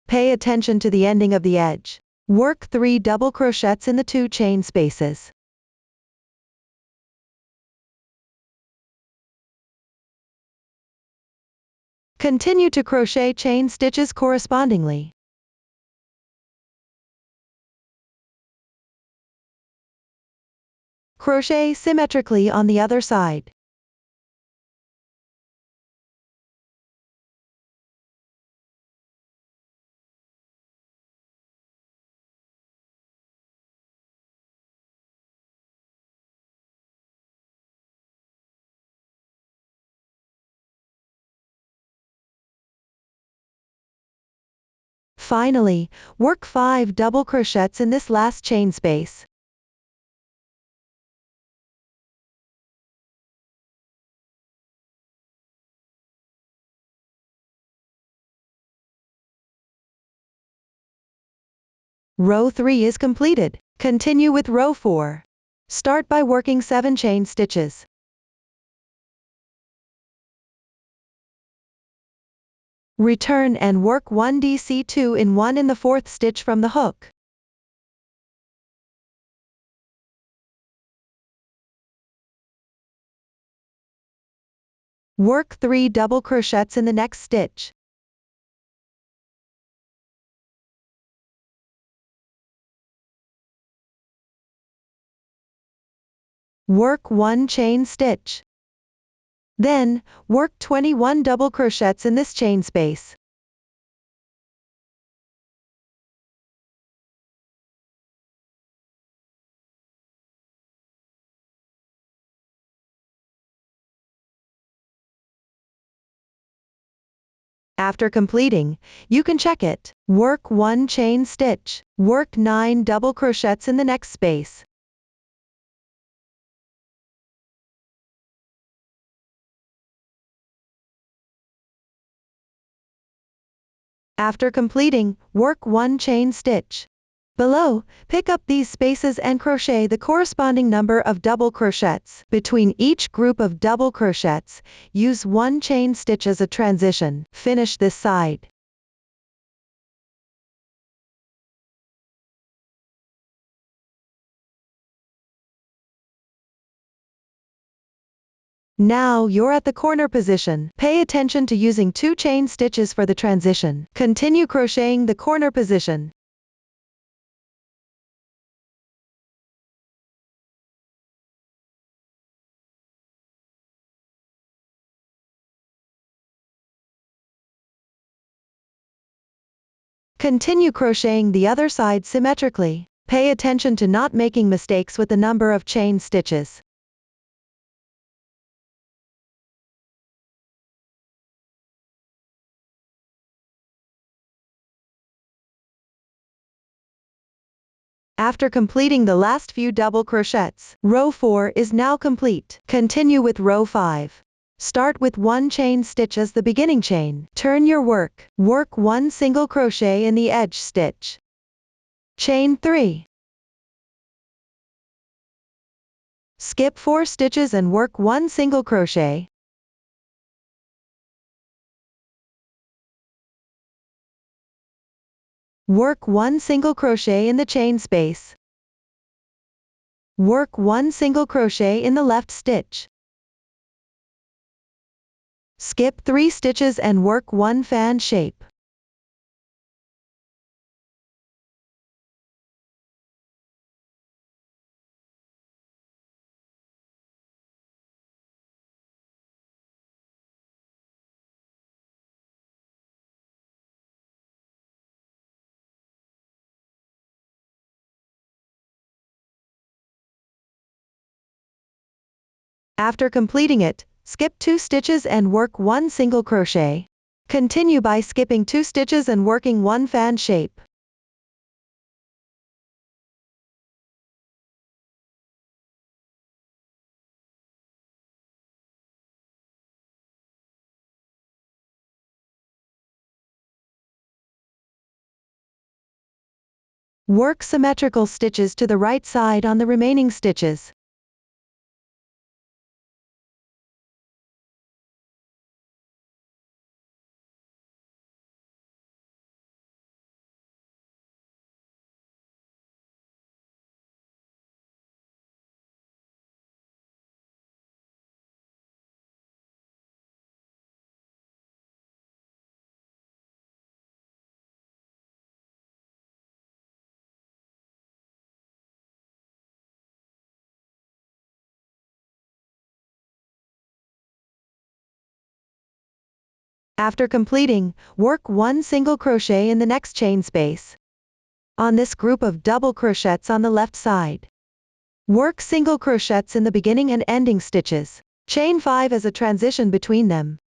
Pay attention to the ending of the edge. Work 3 double crochets in the 2 chain spaces. Continue to crochet chain stitches correspondingly. Crochet symmetrically on the other side. Finally, work 5 double crochets in this last chain space. Row 3 is completed. Continue with row 4. Start by working 7 chain stitches. Return and work 1 DC2 in 1 in the 4th stitch from the hook. Work 3 double crochets in the next stitch. Work 1 chain stitch. Then, work 21 double crochets in this chain space. After completing, you can check it. Work 1 chain stitch. Work 9 double crochets in the next space. After completing, work 1 chain stitch. Below, pick up these spaces and crochet the corresponding number of double crochets. Between each group of double crochets, use one chain stitch as a transition. Finish this side. Now you're at the corner position. Pay attention to using 2 chain stitches for the transition. Continue crocheting the corner position. Continue crocheting the other side symmetrically. Pay attention to not making mistakes with the number of chain stitches. After completing the last few double crochets, row 4 is now complete. Continue with row 5. Start with 1 chain stitch as the beginning chain. Turn your work. Work 1 single crochet in the edge stitch. Chain 3. Skip 4 stitches and work 1 single crochet. Work 1 single crochet in the chain space. Work 1 single crochet in the left stitch. Skip 3 stitches and work 1 fan shape. After completing it, skip 2 stitches and work 1 single crochet. Continue by skipping 2 stitches and working 1 fan shape. Work symmetrical stitches to the right side on the remaining stitches. After completing, work 1 single crochet in the next chain space. On this group of double crochets on the left side, work single crochets in the beginning and ending stitches. Chain 5 as a transition between them.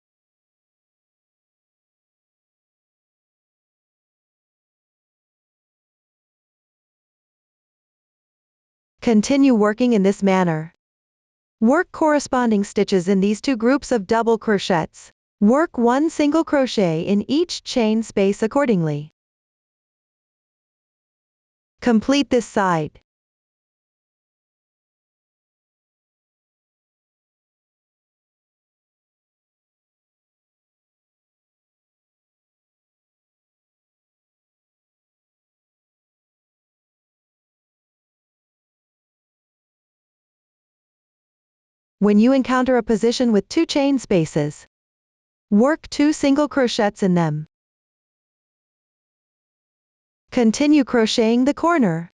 Continue working in this manner. Work corresponding stitches in these 2 groups of double crochets. Work 1 single crochet in each chain space accordingly. Complete this side. When you encounter a position with 2 chain spaces, work 2 single crochets in them. Continue crocheting the corner.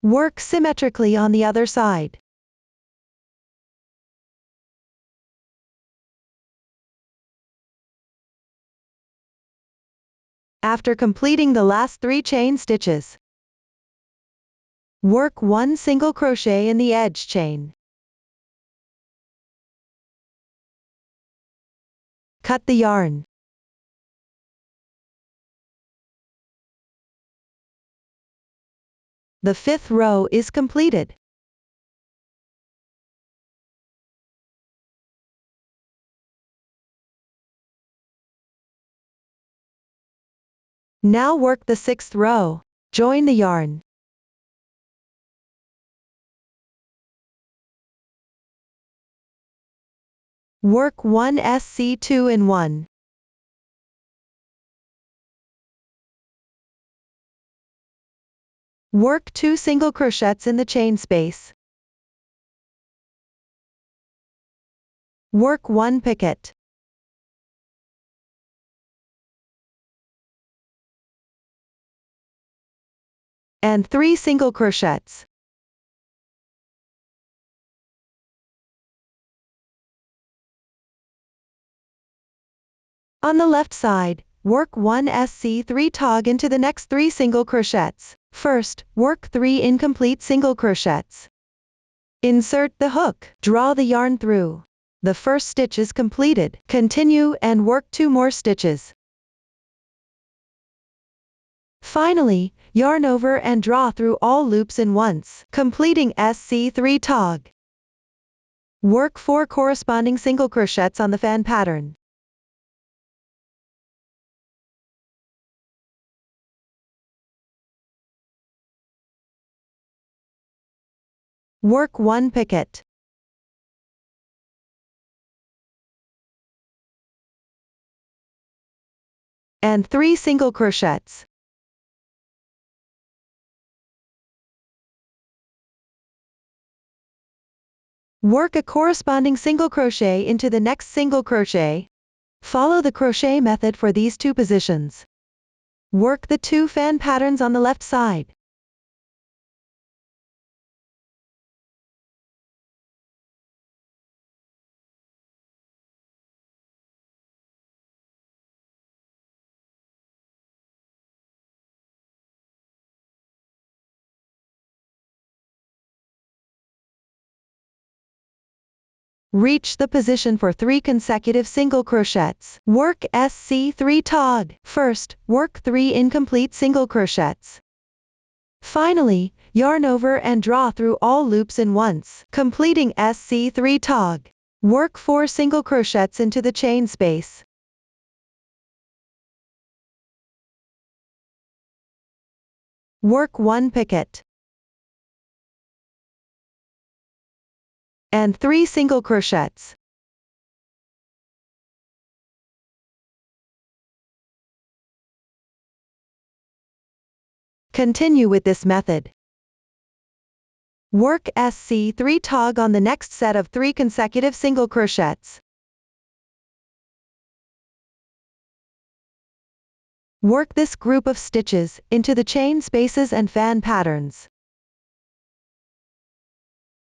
Work symmetrically on the other side. After completing the last 3 chain stitches, work 1 single crochet in the edge chain. Cut the yarn. The 5th row is completed. Now work the 6th row. Join the yarn. Work 1 SC2 in 1. Work 2 single crochets in the chain space. Work 1 picket. And 3 single crochets. On the left side, work 1 SC3 tog into the next 3 single crochets. First, work 3 incomplete single crochets. Insert the hook. Draw the yarn through. The first stitch is completed. Continue and work 2 more stitches. Finally, yarn over and draw through all loops in once, completing SC3 tog. Work 4 corresponding single crochets on the fan pattern. Work 1 picket. And 3 single crochets. Work a corresponding single crochet into the next single crochet. Follow the crochet method for these 2 positions. Work the 2 fan patterns on the left side. Reach the position for 3 consecutive single crochets. Work SC3 tog. First, work 3 incomplete single crochets. Finally, yarn over and draw through all loops in once, completing SC3 tog. Work 4 single crochets into the chain space. Work 1 picket. And 3 single crochets. Continue with this method. Work SC3 tog on the next set of 3 consecutive single crochets. Work this group of stitches into the chain spaces and fan patterns.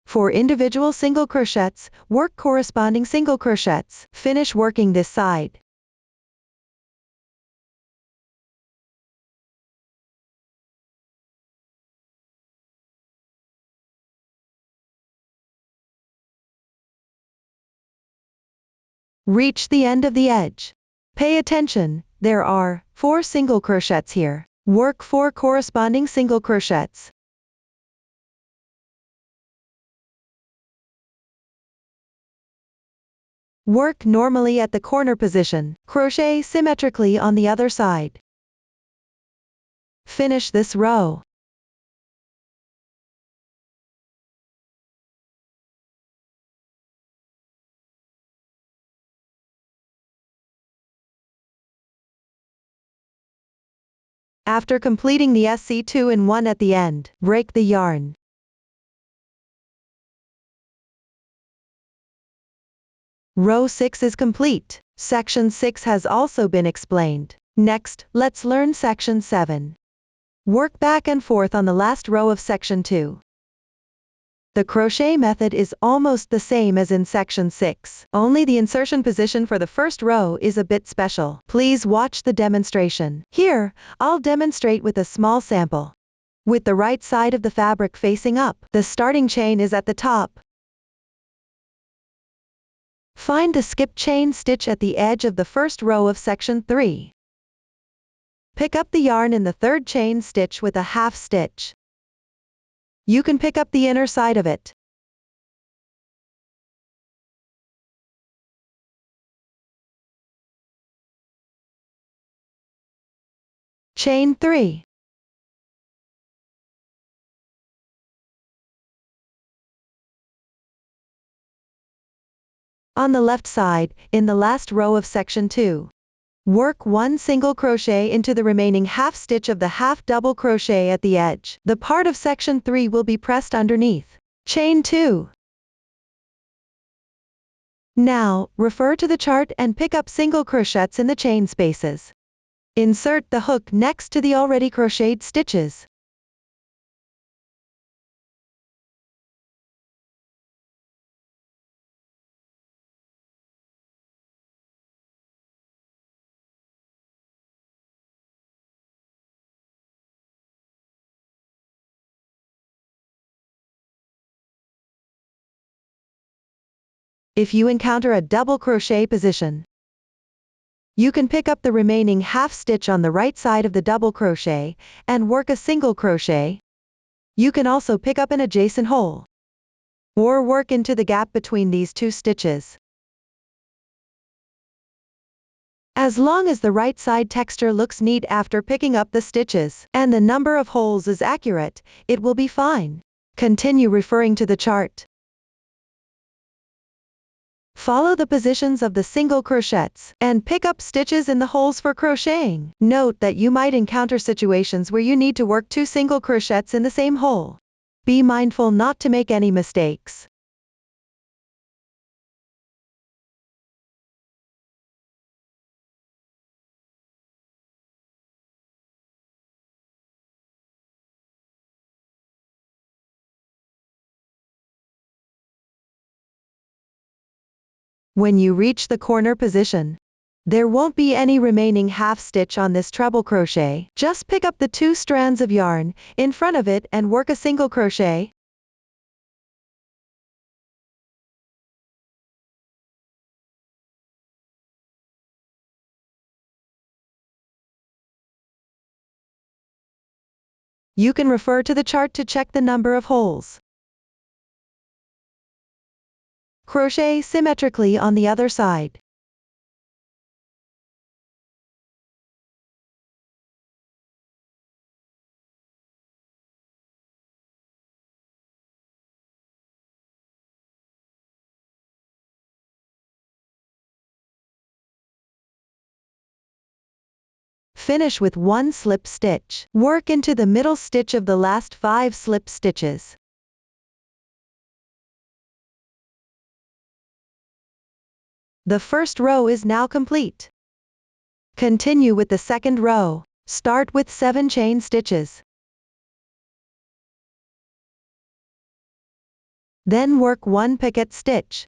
For individual single crochets, work corresponding single crochets. Finish working this side. Reach the end of the edge. Pay attention, there are 4 single crochets here. Work 4 corresponding single crochets. Work normally at the corner position. Crochet symmetrically on the other side. Finish this row. After completing the SC2 in 1 at the end, break the yarn. Row 6 is complete. Section 6 has also been explained. Next, let's learn Section 7. Work back and forth on the last row of Section 2. The crochet method is almost the same as in Section 6, only the insertion position for the first row is a bit special. Please watch the demonstration. Here, I'll demonstrate with a small sample. With the right side of the fabric facing up, the starting chain is at the top. Find the skip chain stitch at the edge of the first row of section 3. Pick up the yarn in the third chain stitch with a half stitch. You can pick up the inner side of it. Chain 3. On the left side, in the last row of section 2. Work 1 single crochet into the remaining half stitch of the half double crochet at the edge. The part of section 3 will be pressed underneath. Chain 2. Now, refer to the chart and pick up single crochets in the chain spaces. Insert the hook next to the already crocheted stitches. If you encounter a double crochet position, you can pick up the remaining half stitch on the right side of the double crochet and work a single crochet. You can also pick up an adjacent hole or work into the gap between these two stitches. As long as the right side texture looks neat after picking up the stitches and the number of holes is accurate, it will be fine. Continue referring to the chart. Follow the positions of the single crochets and pick up stitches in the holes for crocheting. Note that you might encounter situations where you need to work 2 single crochets in the same hole. Be mindful not to make any mistakes. When you reach the corner position, there won't be any remaining half stitch on this treble crochet. Just pick up the 2 strands of yarn in front of it and work a single crochet. You can refer to the chart to check the number of holes. Crochet symmetrically on the other side. Finish with 1 slip stitch. Work into the middle stitch of the last 5 slip stitches. The first row is now complete. Continue with the second row. Start with 7 chain stitches. Then work 1 picket stitch.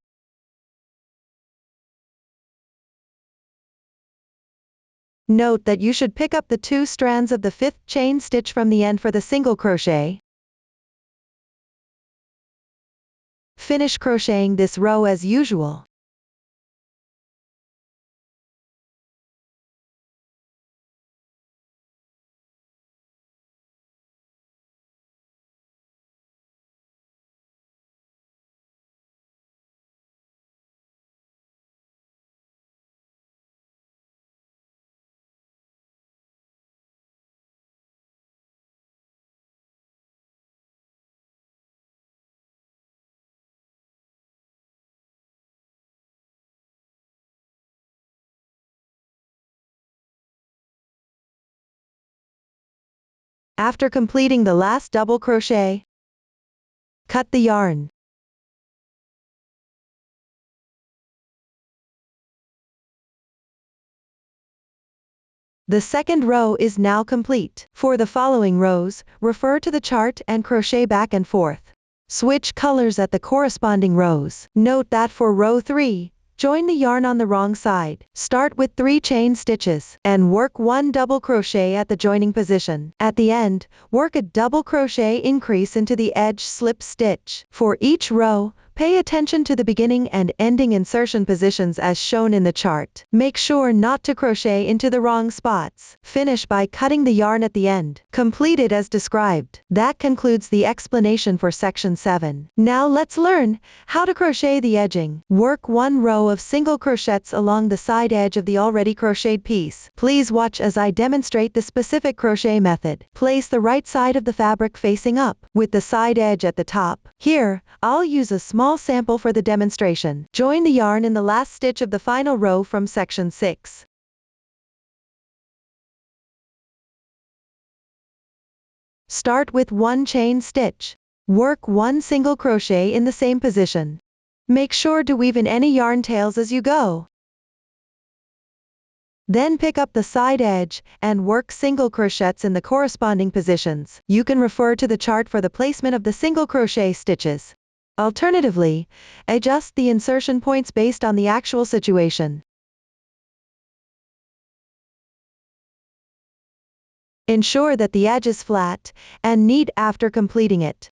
Note that you should pick up the 2 strands of the 5th chain stitch from the end for the single crochet. Finish crocheting this row as usual. After completing the last double crochet, cut the yarn. The second row is now complete. For the following rows, refer to the chart and crochet back and forth. Switch colors at the corresponding rows. Note that for row 3, join the yarn on the wrong side. Start with 3 chain stitches and work 1 double crochet at the joining position. At the end, work a double crochet increase into the edge slip stitch. For each row, Pay attention to the beginning and ending insertion positions as shown in the chart. Make sure not to crochet into the wrong spots. Finish by cutting the yarn at the end. Complete it as described. That concludes the explanation for section 7. Now let's learn how to crochet the edging. Work 1 row of single crochets along the side edge of the already crocheted piece. Please watch as I demonstrate the specific crochet method. Place the right side of the fabric facing up, with the side edge at the top. Here, I'll use a small sample for the demonstration. Join the yarn in the last stitch of the final row from section 6. Start with 1 chain stitch. Work 1 single crochet in the same position. Make sure to weave in any yarn tails as you go. Then pick up the side edge and work single crochets in the corresponding positions. You can refer to the chart for the placement of the single crochet stitches. Alternatively, adjust the insertion points based on the actual situation. Ensure that the edge is flat and neat after completing it.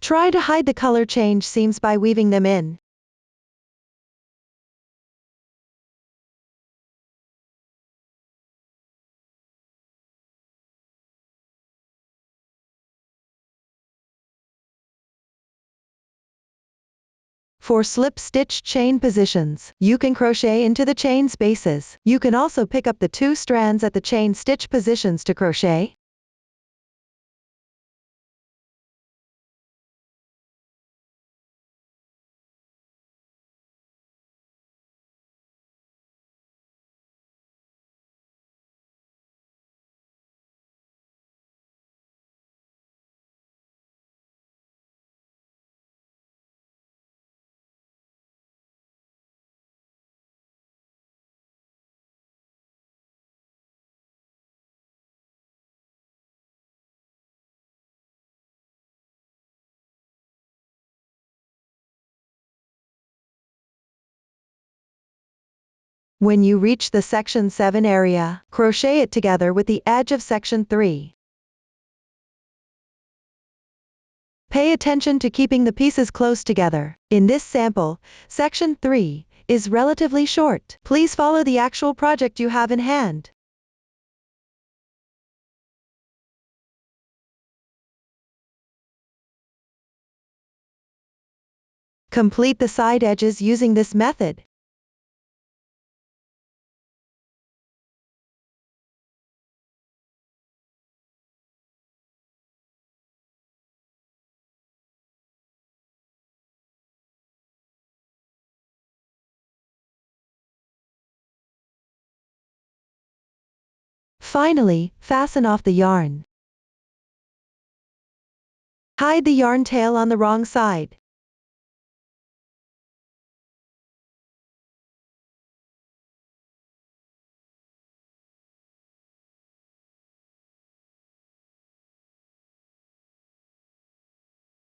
Try to hide the color change seams by weaving them in. For slip stitch chain positions, you can crochet into the chain spaces. You can also pick up the 2 strands at the chain stitch positions to crochet. When you reach the section 7 area, crochet it together with the edge of section 3. Pay attention to keeping the pieces close together. In this sample, section 3 is relatively short. Please follow the actual project you have in hand. Complete the side edges using this method. Finally, fasten off the yarn. Hide the yarn tail on the wrong side.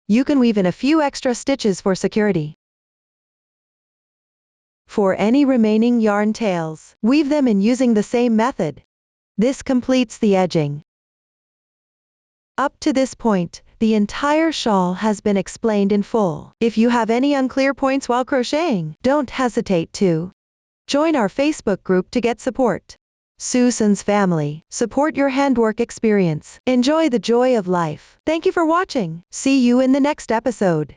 You can weave in a few extra stitches for security. For any remaining yarn tails, weave them in using the same method. This completes the edging. Up to this point, the entire shawl has been explained in full. If you have any unclear points while crocheting, don't hesitate to join our Facebook group to get support. Susan's family, support your handwork experience. Enjoy the joy of life. Thank you for watching. See you in the next episode.